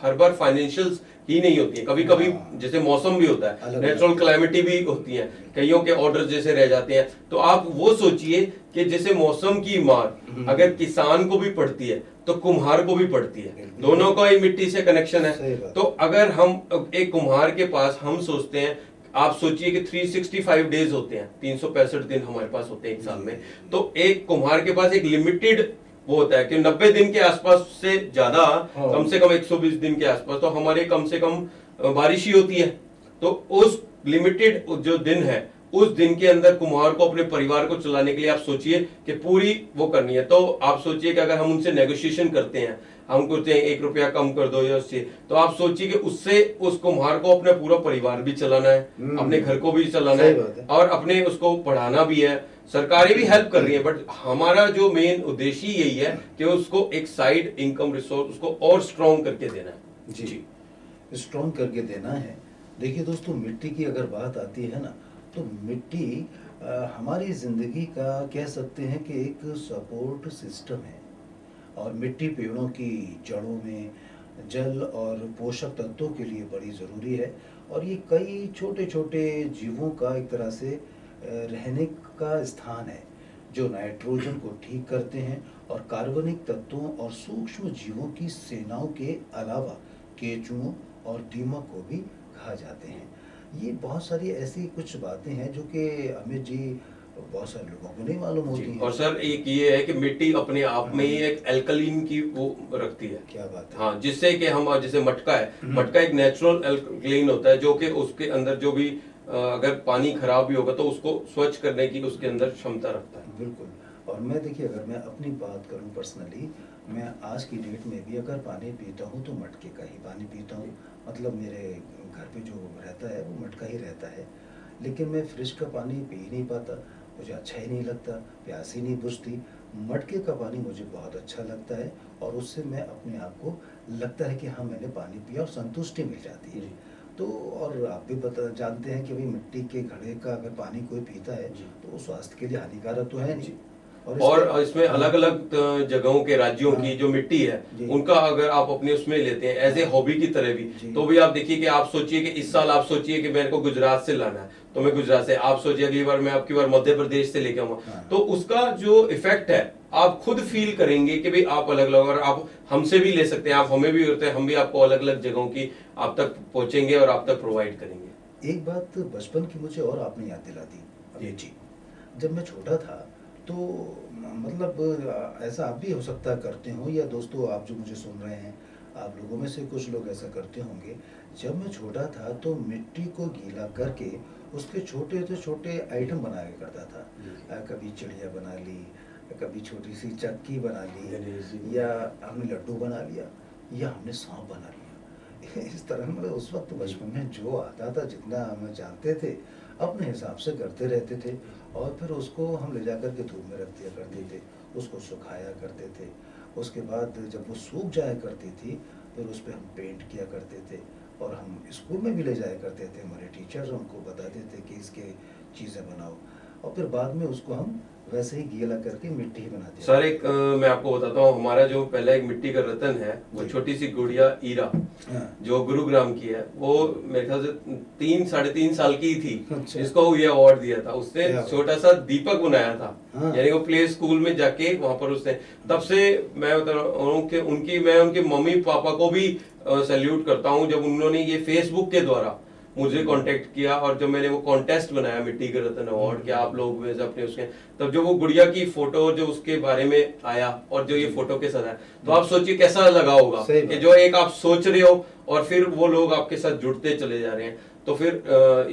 हर बार फाइनेंशियल्स ही नहीं होती है, कभी कभी हाँ। जैसे मौसम भी होता है, अलग नेचुरल अलग। क्लाइमेटी भी होती है, कईयों के ऑर्डर जैसे रह जाते हैं। तो आप वो सोचिए कि जैसे मौसम की मार अगर किसान को भी पड़ती है तो कुम्हार को भी पड़ती है, बिल्कुल। दोनों का ही मिट्टी से कनेक्शन सही है। बात। तो अगर हम एक कुम्हार के पास हम सोचते हैं, आप सोचिए कि 365 डेज होते हैं, 365 दिन हमारे पास होते हैं एक साल में। तो एक कुम्हार के पास एक लिमिटेड वो होता है कि 90 दिन के आसपास से ज्यादा, हाँ। कम से कम 120 दिन के आसपास तो हमारे कम से कम बारिश ही होती है। तो उस लिमिटेड जो दिन है, उस दिन के अंदर कुम्हार को अपने परिवार को चलाने के लिए आप सोचिए कि पूरी वो करनी है। तो आप सोचिए कि अगर हम उनसे नेगोशिएशन करते हैं, हम कहते हैं 1 रुपया कम कर दो या उससे, तो आप सोचिए कि उससे उस कुम्हार को अपना पूरा परिवार भी चलाना है, अपने घर को भी चलाना सही है बात है। और अपने उसको पढ़ाना भी है। सरकारें भी हेल्प कर रही है, बट हमारा जो मेन उद्देश्य ही यही है कि उसको एक साइड इनकम रिसोर्स उसको और स्ट्रॉन्ग करके देना है। जी, स्ट्रॉन्ग करके देना है। देखिए दोस्तों, मिट्टी की अगर बात आती है ना, तो मिट्टी हमारी ज़िंदगी का कह सकते हैं कि एक सपोर्ट सिस्टम है। और मिट्टी पेड़ों की जड़ों में जल और पोषक तत्वों के लिए बड़ी ज़रूरी है। और ये कई छोटे छोटे जीवों का एक तरह से रहने का स्थान है, जो नाइट्रोजन को ठीक करते हैं और कार्बनिक तत्वों और सूक्ष्म जीवों की सेनाओं के अलावा केंचुओं और दीमक को भी खा जाते हैं। ये बहुत सारी ऐसी कुछ बातें हैं जो कि अमित जी, बहुत सारे लोगों को नहीं मालूम होती हैं। और सर एक ये है कि मिट्टी अपने आप में ही एक एल्कलीन की वो रखती है। क्या बात है। हाँ, जिससे कि हम, जैसे मटका है, मटका एक नेचुरल एल्कलीन होता है, जो कि उसके अंदर जो भी अगर पानी खराब भी होगा तो उसको स्वच्छ करने की उसके अंदर क्षमता रखता है। बिल्कुल। और मैं देखिए, अगर मैं अपनी बात करूं पर्सनली, मैं आज की डेट में भी अगर पानी पीता हूं तो मटके का ही पानी पीता हूं। मतलब मेरे घर पे जो रहता है वो मटका ही रहता है। लेकिन मैं फ्रिज का पानी पी ही नहीं पाता, मुझे अच्छा ही नहीं लगता, प्यास ही नहीं बुझती। मटके का पानी मुझे बहुत अच्छा लगता है और उससे मैं अपने आप को लगता है कि हाँ, मैंने पानी पिया और संतुष्टि मिल जाती है। तो और आप भी जानते हैं कि भाई मिट्टी के घड़े का अगर पानी कोई पीता है तो वो स्वास्थ्य के लिए हानिकारक तो है नहीं। और इसमें अलग अलग जगहों के राज्यों की जो मिट्टी है जी। उनका अगर आप अपने उसमें लेते हैं एज ए हॉबी की तरह जी। भी, तो भी आप देखिए कि आप सोचिए कि इस साल आप सोचिए कि मेरे को गुजरात से लाना है, तो मैं गुजरात से, आप सोचिए अगली बार मैं आपकी बार मध्य प्रदेश से लेके आऊंगा, हाँ। तो उसका जो इफेक्ट है आप खुद फील करेंगे कि भाई आप अलग अलग, और आप हमसे भी ले सकते हैं, आप हमें भी होते हैं, हम भी आपको अलग अलग जगहों की आप तक पहुंचेंगे और आप तक प्रोवाइड करेंगे। एक बात बचपन की मुझे और आपने याद दिला दी अमित जी। जब मैं छोटा था तो मतलब ऐसा आप भी हो सकता करते हो, या दोस्तों आप जो मुझे सुन रहे हैं, आप लोगों में से कुछ लोग ऐसा करते होंगे। जब मैं छोटा था तो मिट्टी को गीला करके उसके छोटे से छोटे आइटम बनाया करता था। कभी चिड़िया बना ली, कभी छोटी सी चक्की बना ली, या हमने लड्डू बना लिया, या हमने सांप बना लिया। इस तरह मतलब उस वक्त बचपन में जो आता था, जितना हम जानते थे, अपने हिसाब से करते रहते थे। और फिर उसको हम ले जाकर के धूप में रख दिया करते थे, उसको सुखाया करते थे। उसके बाद जब वो सूख जाया करती थी फिर उस पर हम पेंट किया करते थे। और हम स्कूल में भी ले जाया करते थे, हमारे टीचर हमको बताते थे कि इसके चीज़ें बनाओ, और फिर बाद में उसको हम वैसे ही गीला करके मिट्टी ही बनाते। सर एक मैं आपको बताता हूँ, हमारा जो पहला एक मिट्टी का रतन है, वो छोटी सी गुड़िया ईरा, जो गुरुग्राम की है, वो मेरे ख्याल से 3-3.5 साल की थी, अच्छा। जिसको ये अवार्ड दिया था। उसने छोटा सा दीपक बनाया था, हाँ। यानी वो प्ले स्कूल में जाके वहां पर उसने, तब से मैं बता रहा हूँ कि मैं उनके मम्मी पापा को भी सैल्यूट करता हूँ, जब उन्होंने ये फेसबुक के द्वारा मुझे कांटेक्ट किया और जब मैंने वो कॉन्टेस्ट बनाया मिट्टी के रतन अवार्ड कि आप लोग में से अपने उसके, तब जो वो गुड़िया की फोटो जो उसके बारे में आया और जो ये फोटो के साथ आया, तो आप सोचिए कैसा लगा होगा कि जो एक आप सोच रहे हो और फिर वो लोग आपके साथ जुड़ते चले जा रहे हैं, तो फिर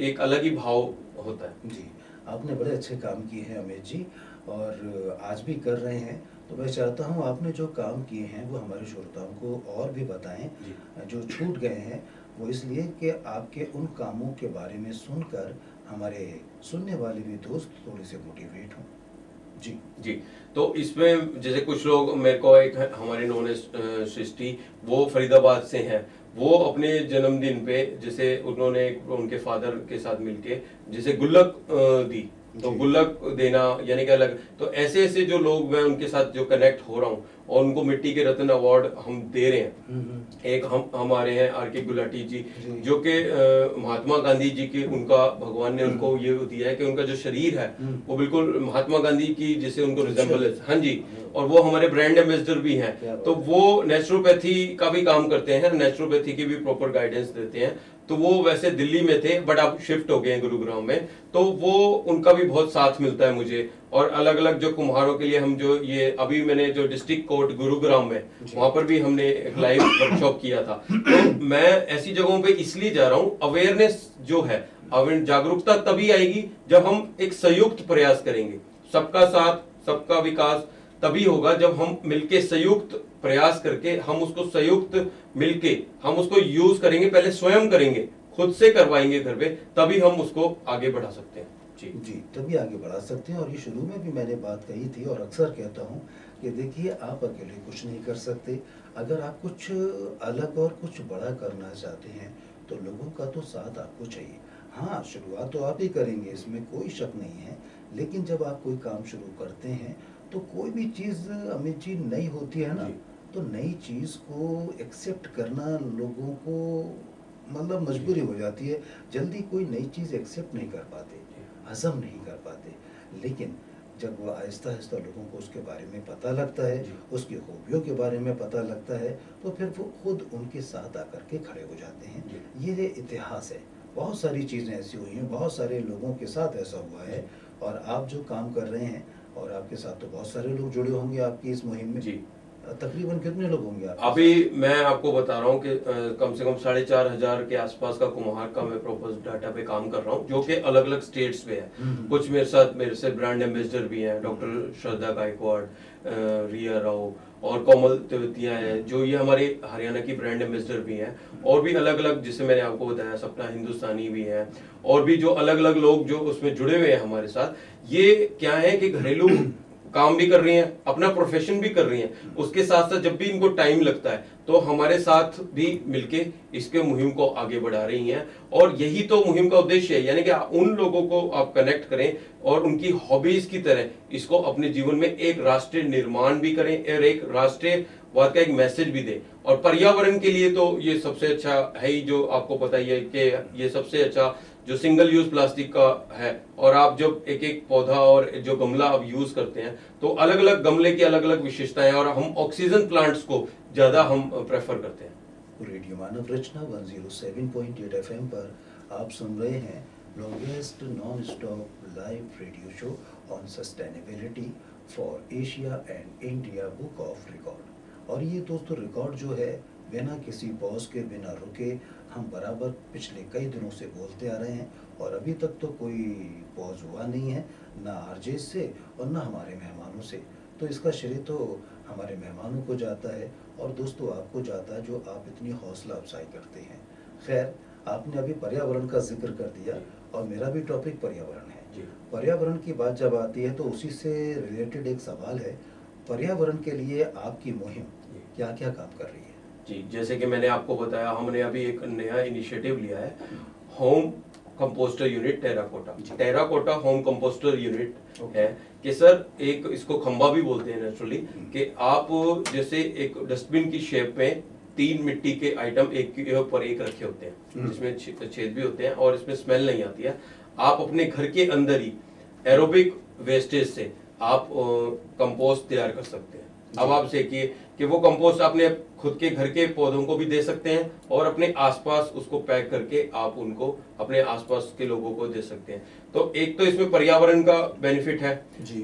एक अलग ही भाव होता है। जी, आपने बड़े अच्छे काम किए हैं अमित जी। और आज भी कर रहे हैं। तो मैं चाहता हूँ आपने जो काम किए हैं वो हमारे श्रोताओं को और भी बताएं। जी। जो छूट गए हैं वो इसलिए कि आपके उन कामों के बारे में सुनकर हमारे सुनने वाले भी दोस्त थोड़े से मोटिवेट हों। जी जी। तो इसमें जैसे कुछ लोग, मेरे को एक हमारे नॉन सृष्टि, वो फरीदाबाद से हैं। वो अपने जन्मदिन पे जैसे उन्होंने उनके फादर के साथ मिलके जैसे गुल्लक दी, तो जी। गुल्लक देना यानी कि अलग, तो ऐसे ऐसे जो लोग, मैं उनके साथ जो कनेक्ट हो रहा हूँ और उनको मिट्टी के रत्न अवार्ड हम दे रहे हैं। एक हम हमारे हैं R.K. गुलाटी जी, जी। जो कि महात्मा गांधी जी के, उनका भगवान ने उनको ये दिया है कि उनका जो शरीर है वो बिल्कुल महात्मा गांधी की जैसे उनको रिजेम्बलेंस, हाँ जी। और वो हमारे ब्रांड एम्बेसडर भी हैं, तो वो नेचुरोपैथी का भी काम करते हैं, नेचुरोपैथी की भी प्रॉपर गाइडेंस देते हैं। तो वो वैसे दिल्ली में थे बट अब शिफ्ट हो गए हैं गुरुग्राम में, तो वो उनका भी बहुत साथ मिलता है मुझे। और अलग अलग जो कुम्हारों के लिए हम जो ये अभी मैंने जो डिस्ट्रिक्ट कोर्ट गुरुग्राम में, वहां पर भी हमने एक लाइव वर्कशॉप किया था। तो मैं ऐसी जगहों पे इसलिए जा रहा हूँ, अवेयरनेस जो है, जागरूकता तभी आएगी जब हम एक संयुक्त प्रयास करेंगे। सबका साथ सबका विकास तभी होगा जब हम मिलके संयुक्त प्रयास करके हम उसको संयुक्त मिलके हम उसको यूज करेंगे, पहले स्वयं करेंगे, खुद से करवाएंगे घर पे, तभी हम उसको आगे बढ़ा सकते हैं। जी, तभी आगे बढ़ा सकते हैं। और ये शुरू में भी मैंने बात कही थी और अक्सर कहता हूँ कि देखिए, आप अकेले कुछ नहीं कर सकते। अगर आप कुछ अलग और कुछ बड़ा करना चाहते हैं तो लोगों का तो साथ आपको चाहिए। हाँ, शुरुआत तो आप ही करेंगे, इसमें कोई शक नहीं है। लेकिन जब आप कोई काम शुरू करते हैं तो कोई भी चीज़ अमित जी नई होती है ना, तो नई चीज़ को एक्सेप्ट करना लोगों को मतलब मजबूरी हो जाती है। जल्दी कोई नई चीज़ एक्सेप्ट नहीं कर पाते, हज़म नहीं कर पाते। लेकिन जब वो आहिस्ता आहिस्ता लोगों को उसके बारे में पता लगता है, उसकी खूबियों के बारे में पता लगता है, तो फिर वो खुद उनके साथ आकर के खड़े हो जाते हैं। ये इतिहास है, बहुत सारी चीज़ें ऐसी हुई हैं, बहुत सारे लोगों के साथ ऐसा हुआ है। और आप जो काम कर रहे हैं, और आपके साथ तो बहुत सारे लोग जुड़े होंगे आपकी इस मुहिम में। जी। तकरीबन कितने लोग होंगे आप? अभी मैं आपको बता रहा हूँ कि कम से कम 4,500 के आसपास का कुम्हार का मैं प्रॉपर डाटा पे काम कर रहा हूँ, जो कि अलग अलग स्टेट्स पे है। कुछ मेरे से ब्रांड एम्बेसडर भी हैं, डॉक्टर श्रद्धा गायकवाड़, रिया राव और कोमल तेवतिया है, जो ये हमारे हरियाणा की ब्रांड एम्बेसडर भी हैं। और भी अलग अलग, जिसे मैंने आपको बताया, सपना हिंदुस्तानी भी है, और भी जो अलग अलग लोग जो उसमें जुड़े हुए हैं हमारे साथ। ये क्या है कि घरेलू काम भी कर रही हैं, अपना प्रोफेशन भी कर रही हैं, उसके साथ साथ जब भी इनको टाइम लगता है तो हमारे साथ भी मिलके इसके मुहिम को आगे बढ़ा रही हैं। और यही तो मुहिम का उद्देश्य है, यानी कि उन लोगों को आप कनेक्ट करें और उनकी हॉबीज की तरह इसको अपने जीवन में एक राष्ट्रीय निर्माण भी करें और एक राष्ट्रीयवाद का एक मैसेज भी दें। और पर्यावरण के लिए तो ये सबसे अच्छा है ही, जो आपको पता ही है कि ये सबसे अच्छा जो सिंगल यूज प्लास्टिक का है। और आप जब एक एक पौधा और जो गमला आप यूज करते हैं तो अलग अलग गमले की अलग अलग विशेषताएं, और हम ऑक्सीजन प्लांट्स को ज्यादा हम प्रेफर करते हैं। रेडियो मानव रचना 107.8 FM पर आप सुन रहे हैं longest non stop live radio show on sustainability for Asia and India book of record. और ये दोस्तों, रिकॉर्ड जो है बिना किसी पॉज के, बिना रुके, हम बराबर पिछले कई दिनों से बोलते आ रहे हैं। और अभी तक तो कोई पॉज हुआ नहीं है, ना आरजे से और ना हमारे मेहमानों से। तो इसका श्रेय तो हमारे मेहमानों को जाता है और दोस्तों आपको जाता है, जो आप इतनी हौसला अफजाई करते हैं। खैर, आपने अभी पर्यावरण का जिक्र कर दिया और मेरा भी टॉपिक पर्यावरण है। पर्यावरण की बात जब आती है तो उसी से रिलेटेड एक सवाल है, पर्यावरण के लिए आपकी मुहिम क्या क्या काम कर रही है? जी, जैसे कि मैंने आपको बताया, हमने अभी एक नया इनिशिएटिव लिया है, home composter unit terracotta home composter unit है। कि सर, एक इसको खंबा भी बोलते हैं नेचुरली, कि आप जैसे एक डस्टबिन की शेप में 3 मिट्टी के आइटम एक के ऊपर एक रखे होते हैं, जिसमें छेद भी होते हैं और इसमें स्मेल नहीं आती है। आप अपने घर के अंदर ही एरोबिक वेस्टेज से आप कंपोस्ट तैयार कर सकते हैं। अब आप देखिए कि वो कंपोस्ट आपने खुद के घर के पौधों को भी दे सकते हैं और अपने आसपास उसको पैक करके आप उनको अपने आसपास के लोगों को दे सकते हैं। तो एक तो इसमें पर्यावरण का बेनिफिट है,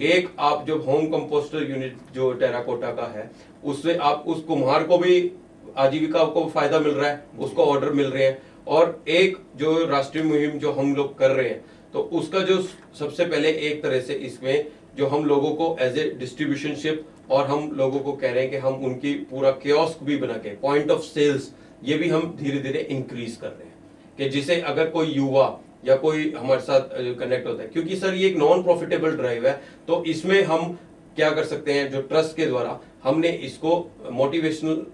एक आप जो होम कंपोस्टर यूनिट जो टेराकोटा का है, उससे आप उस कुम्हार को भी आजीविका को फायदा मिल रहा है, उसको ऑर्डर मिल रहे हैं। और एक जो राष्ट्रीय मुहिम जो हम लोग कर रहे हैं, तो उसका जो सबसे पहले एक तरह से इसमें जो हम लोगों को एज ए डिस्ट्रीब्यूशनशिप, और हम लोगों को कह रहे हैं कि हम उनकी पूरा कियोस्क भी बना के पॉइंट ऑफ सेल्स ये भी हम धीरे धीरे इंक्रीज कर रहे हैं, कि जिसे अगर कोई युवा या कोई हमारे साथ कनेक्ट होता है, क्योंकि सर ये एक नॉन प्रॉफिटेबल ड्राइव है, तो इसमें हम क्या कर सकते हैं, जो ट्रस्ट के द्वारा हमने इसको मोटिवेशनल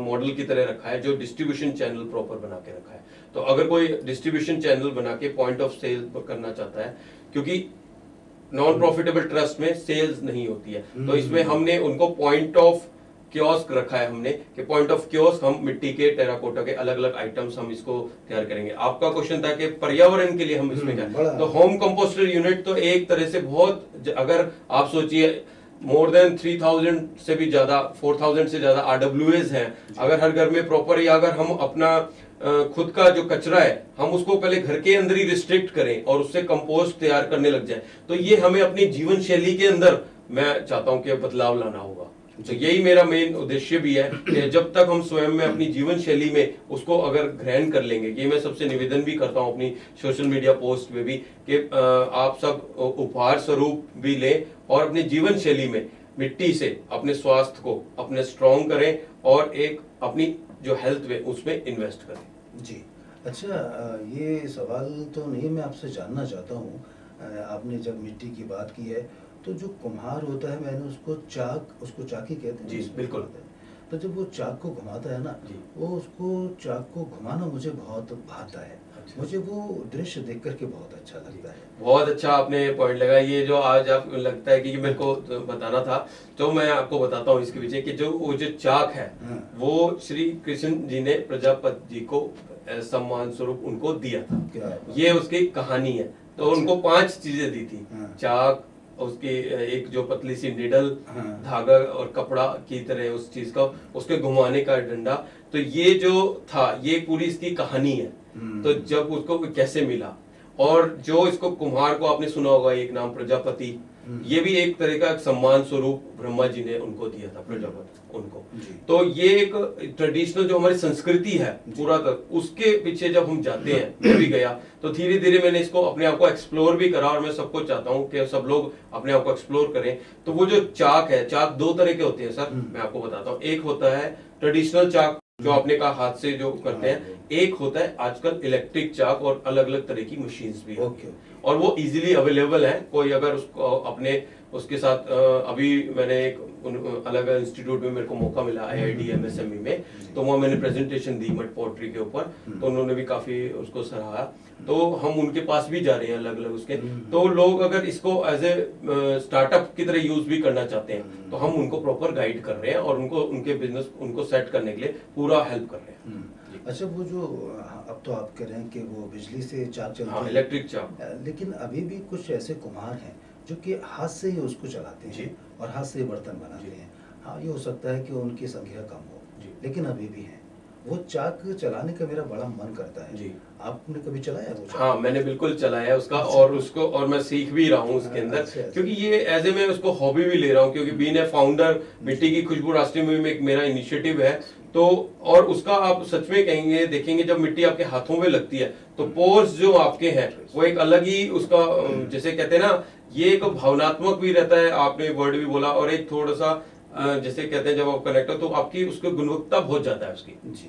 मॉडल की तरह रखा है, जो डिस्ट्रीब्यूशन चैनल प्रॉपर बना के रखा है। तो अगर कोई डिस्ट्रीब्यूशन चैनल बना के पॉइंट ऑफ सेल करना चाहता है, क्योंकि नॉन प्रॉफिटेबल ट्रस्ट में सेल्स नहीं होती है, तो इसमें हमने उनको पॉइंट ऑफ कियोस्क रखा है हमने, कि पॉइंट ऑफ कियोस्क हम मिट्टी के, टेराकोटा के अलग अलग आइटम्स हम इसको तैयार करेंगे। आपका क्वेश्चन था कि पर्यावरण के लिए हम इसमें क्या, तो होम कंपोस्टर यूनिट तो एक तरह से बहुत, अगर आप सोचिए मोर देन 3000 से भी ज्यादा, 4000 से ज्यादा RWAs हैं। अगर हर घर में प्रॉपर, या अगर हम अपना खुद का जो कचरा है हम उसको पहले घर के अंदर ही रिस्ट्रिक्ट करें और उससे कंपोस्ट तैयार करने लग जाए, तो ये हमें अपनी जीवन शैली के अंदर, मैं चाहता हूं कि बदलाव लाना होगा। तो यही मेरा मेन उद्देश्य भी है कि जब तक हम स्वयं में अपनी जीवन शैली में उसको अगर ग्रहण कर लेंगे, ये मैं सबसे निवेदन भी करता हूं अपनी सोशल मीडिया पोस्ट में भी, कि आप सब उपहार स्वरूप भी लें और अपनी जीवन शैली में मिट्टी से अपने स्वास्थ्य को अपने स्ट्रॉन्ग करें और एक अपनी जो हेल्थ में उसमें इन्वेस्ट करें। जी अच्छा, ये सवाल तो नहीं, मैं आपसे जानना चाहता हूँ, आपने जब मिट्टी की बात की है तो जो कुम्हार होता है, मैंने उसको चाकी कहते हैं जी बिल्कुल। तो जब वो चाक को घुमाता है ना, वो उसको चाक को घुमाना मुझे बहुत भाता है। अच्छा। मुझे वो दृश्य देख करके बहुत अच्छा लगता है। बहुत अच्छा आपने पॉइंट लगाया, ये जो आज आप लगता है कि मेरे को बताना था, तो मैं आपको बताता हूँ इसके पीछे, कि जो वो जो चाक है वो श्री कृष्ण जी ने प्रजापति जी को सम्मान स्वरूप उनको दिया था। क्या ये उसकी कहानी है। तो उनको 5 चीजें दी थी, चाक, उसकी एक जो पतली सी निडल, धागा और कपड़ा की तरह उस चीज का, उसके घुमाने का डंडा। तो ये जो था, ये पूरी इसकी कहानी है। तो जब उसको कैसे मिला, और जो इसको कुम्हार को आपने सुना होगा एक नाम प्रजापति, ये भी एक तरह का सम्मान स्वरूप ब्रह्मा जी ने उनको दिया था, प्रजापति उनको। तो ये एक ट्रेडिशनल जो हमारी संस्कृति है पूरा तक, उसके पीछे जब हम जाते हैं, मैं भी गया, तो धीरे धीरे मैंने इसको अपने आप को एक्सप्लोर भी करा, और मैं सबको चाहता हूँ कि सब लोग अपने आप को एक्सप्लोर करें। तो वो जो चाक है, चाक 2 तरह के होते हैं सर, मैं आपको बताता हूँ। एक होता है ट्रेडिशनल चाक, जो आपने कहा हाथ से जो करते हैं। एक होता है आजकल इलेक्ट्रिक चाक, और अलग अलग तरह की मशीन्स भी है, और वो इजीली अवेलेबल है। कोई अगर उसको अपने उसके साथ, अभी मैंने एक अलग इंस्टीट्यूट में मेरे को मौका मिला IIT MSME में, तो वहाँ मैंने प्रेजेंटेशन दी मड पोट्री के ऊपर, तो उन्होंने भी काफी उसको सराहा। तो हम उनके पास भी जा रहे हैं अलग अलग उसके, तो लोग अगर इसको एज ए स्टार्टअप की तरह यूज भी करना चाहते हैं, तो हम उनको प्रॉपर गाइड कर रहे हैं और उनको उनके बिजनेस उनको सेट करने के लिए पूरा हेल्प कर रहे हैं। अच्छा, वो जो अब तो आप कह रहे हैं कि वो बिजली से चाक चलती है, इलेक्ट्रिक चाक, लेकिन अभी भी कुछ ऐसे कुम्हार हैं जो कि हाथ से ही उसको चलाते हैं और हाथ से ही बर्तन बनाते हैं। हाँ, ये हो सकता है कि उनकी संख्या कम हो, लेकिन अभी भी हैं। वो चाक चलाने का मेरा बड़ा मन करता है। जी, आपने कभी चलाया वो चाक? हाँ, मैंने बिल्कुल चलाया उसका। अच्छा। और उसको, और मैं सीख भी रहा हूँ उसके अंदर। अच्छा। क्योंकि ये एज ए मैं उसको हॉबी भी ले रहा हूँ, क्योंकि बीइंग ए फाउंडर मिट्टी की खुशबू राष्ट्रीय मुहिम में एक मेरा इनिशिएटिव है। तो और उसका आप सच में कहेंगे, देखेंगे जब मिट्टी आपके हाथों में लगती है, तो पोर्स जो आपके हैं वो एक अलग ही उसका, जैसे कहते हैं ना, ये एक भावनात्मक भी रहता है, आपने वर्ड भी बोला, और एक थोड़ा सा जैसे कहते हैं जब आप कनेक्ट हो तो आपकी उसकी गुणवत्ता बहुत ज्यादा है उसकी। जी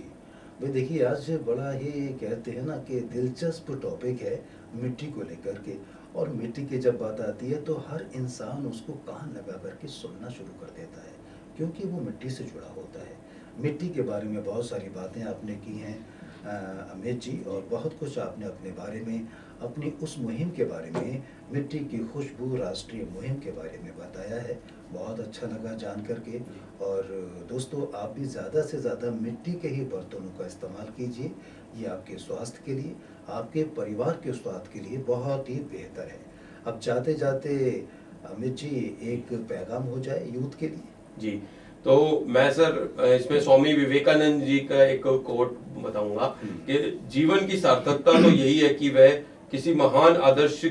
भाई, देखिए आज बड़ा ही कहते हैं ना कि दिलचस्प टॉपिक है मिट्टी को लेकर के, और मिट्टी की जब बात आती है तो हर इंसान उसको कान लगा करके सुनना शुरू कर देता है, क्योंकि वो मिट्टी से जुड़ा होता है। मिट्टी के बारे में बहुत सारी बातें आपने की हैं अमित जी, और बहुत कुछ आपने अपने बारे में, अपनी उस मुहिम के बारे में, मिट्टी की खुशबू राष्ट्रीय मुहिम के बारे में बताया है। बहुत अच्छा लगा जान करके। और दोस्तों, आप भी ज़्यादा से ज़्यादा मिट्टी के ही बर्तनों का इस्तेमाल कीजिए, ये आपके स्वास्थ्य के लिए, आपके परिवार के स्वास्थ्य के लिए बहुत ही बेहतर है। अब जाते जाते अमित जी, एक पैगाम हो जाए यूथ के लिए। जी, तो मैं सर इसमें स्वामी विवेकानंद जी का एक कोट बताऊंगा कि जीवन की सार्थकता तो यही है कि वह किसी महान आदर्श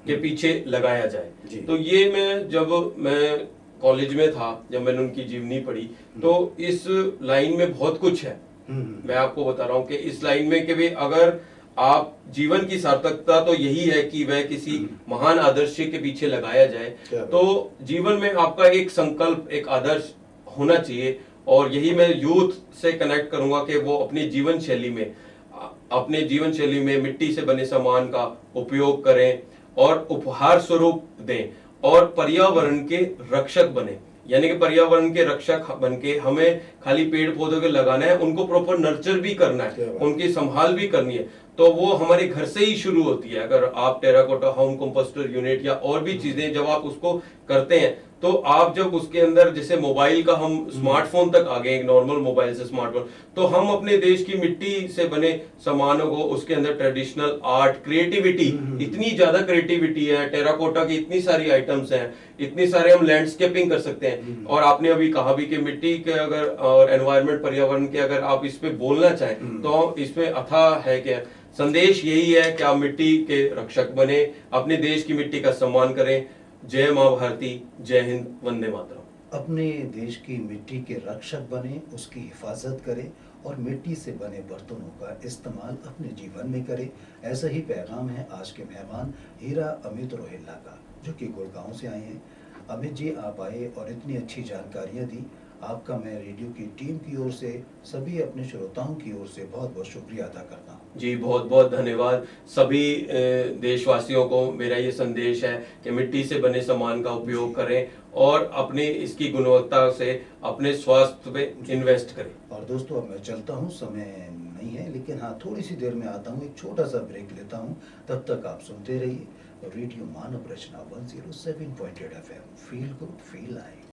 के पीछे लगाया जाए। तो ये मैं कॉलेज में था, जब मैंने उनकी जीवनी पढ़ी, तो इस लाइन में बहुत कुछ है। मैं आपको बता रहा हूँ कि इस लाइन में कि भाई अगर आप जीवन की सार्थकता तो यही है कि वह किसी महान आदर्श के पीछे लगाया जाए। क्या बात। तो जीवन में आपका एक संकल्प, एक आदर्श होना चाहिए, और यही मैं यूथ से कनेक्ट करूंगा कि वो अपनी जीवन शैली में मिट्टी से बने सामान का उपयोग करें और उपहार स्वरूप दें, और पर्यावरण के रक्षक बने। यानी कि पर्यावरण के रक्षक बन के हमें खाली पेड़ पौधों के लगाना है, उनको प्रॉपर नर्चर भी करना है, उनकी संभाल भी करनी है। तो वो हमारे घर से ही शुरू होती है। अगर आप टेराकोटा होम कंपोस्टर यूनिट या और भी चीजें जब आप उसको करते हैं, तो आप जब उसके अंदर, जैसे मोबाइल का हम स्मार्टफोन तक आ गए, एक नॉर्मल मोबाइल से स्मार्टफोन, तो हम अपने देश की मिट्टी से बने सामानों को, उसके अंदर ट्रेडिशनल आर्ट, क्रिएटिविटी, इतनी ज्यादा क्रिएटिविटी है, टेराकोटा की इतनी सारी आइटम्स हैं, इतनी सारे हम लैंडस्केपिंग कर सकते हैं। और आपने अभी कहा भी कि मिट्टी के अगर और एनवायरमेंट, पर्यावरण के अगर आप इस पे बोलना चाहें तो इसमें अथाह है कि संदेश यही है कि आप मिट्टी के रक्षक बने, अपने देश की मिट्टी का सम्मान करें। जय मां भारती, जय हिंद, वंदे मातरम। अपने देश की मिट्टी के रक्षक बने, उसकी हिफाजत करें और मिट्टी से बने बर्तनों का इस्तेमाल अपने जीवन में करें। ऐसा ही पैगाम है आज के मेहमान हीरा अमित रोहिल्ला का, जो कि गुड़गांव से आए हैं। अमित जी, आप आए और इतनी अच्छी जानकारियां दी, आपका मैं रेडियो की टीम की ओर से, सभी अपने श्रोताओं की ओर से बहुत बहुत शुक्रिया अदा करता हूँ। जी, बहुत बहुत धन्यवाद। सभी देशवासियों को मेरा ये संदेश है कि मिट्टी से बने सामान का उपयोग करें और अपनी इसकी गुणवत्ता से अपने स्वास्थ्य पे इन्वेस्ट करें। और दोस्तों, अब मैं चलता हूँ, समय नहीं है, लेकिन हाँ, थोड़ी सी देर में आता हूँ, एक छोटा सा ब्रेक लेता हूँ। तब तक आप सुनते रहिए रेडियो मानव रचना 107.8 FM। Feel good, feel live.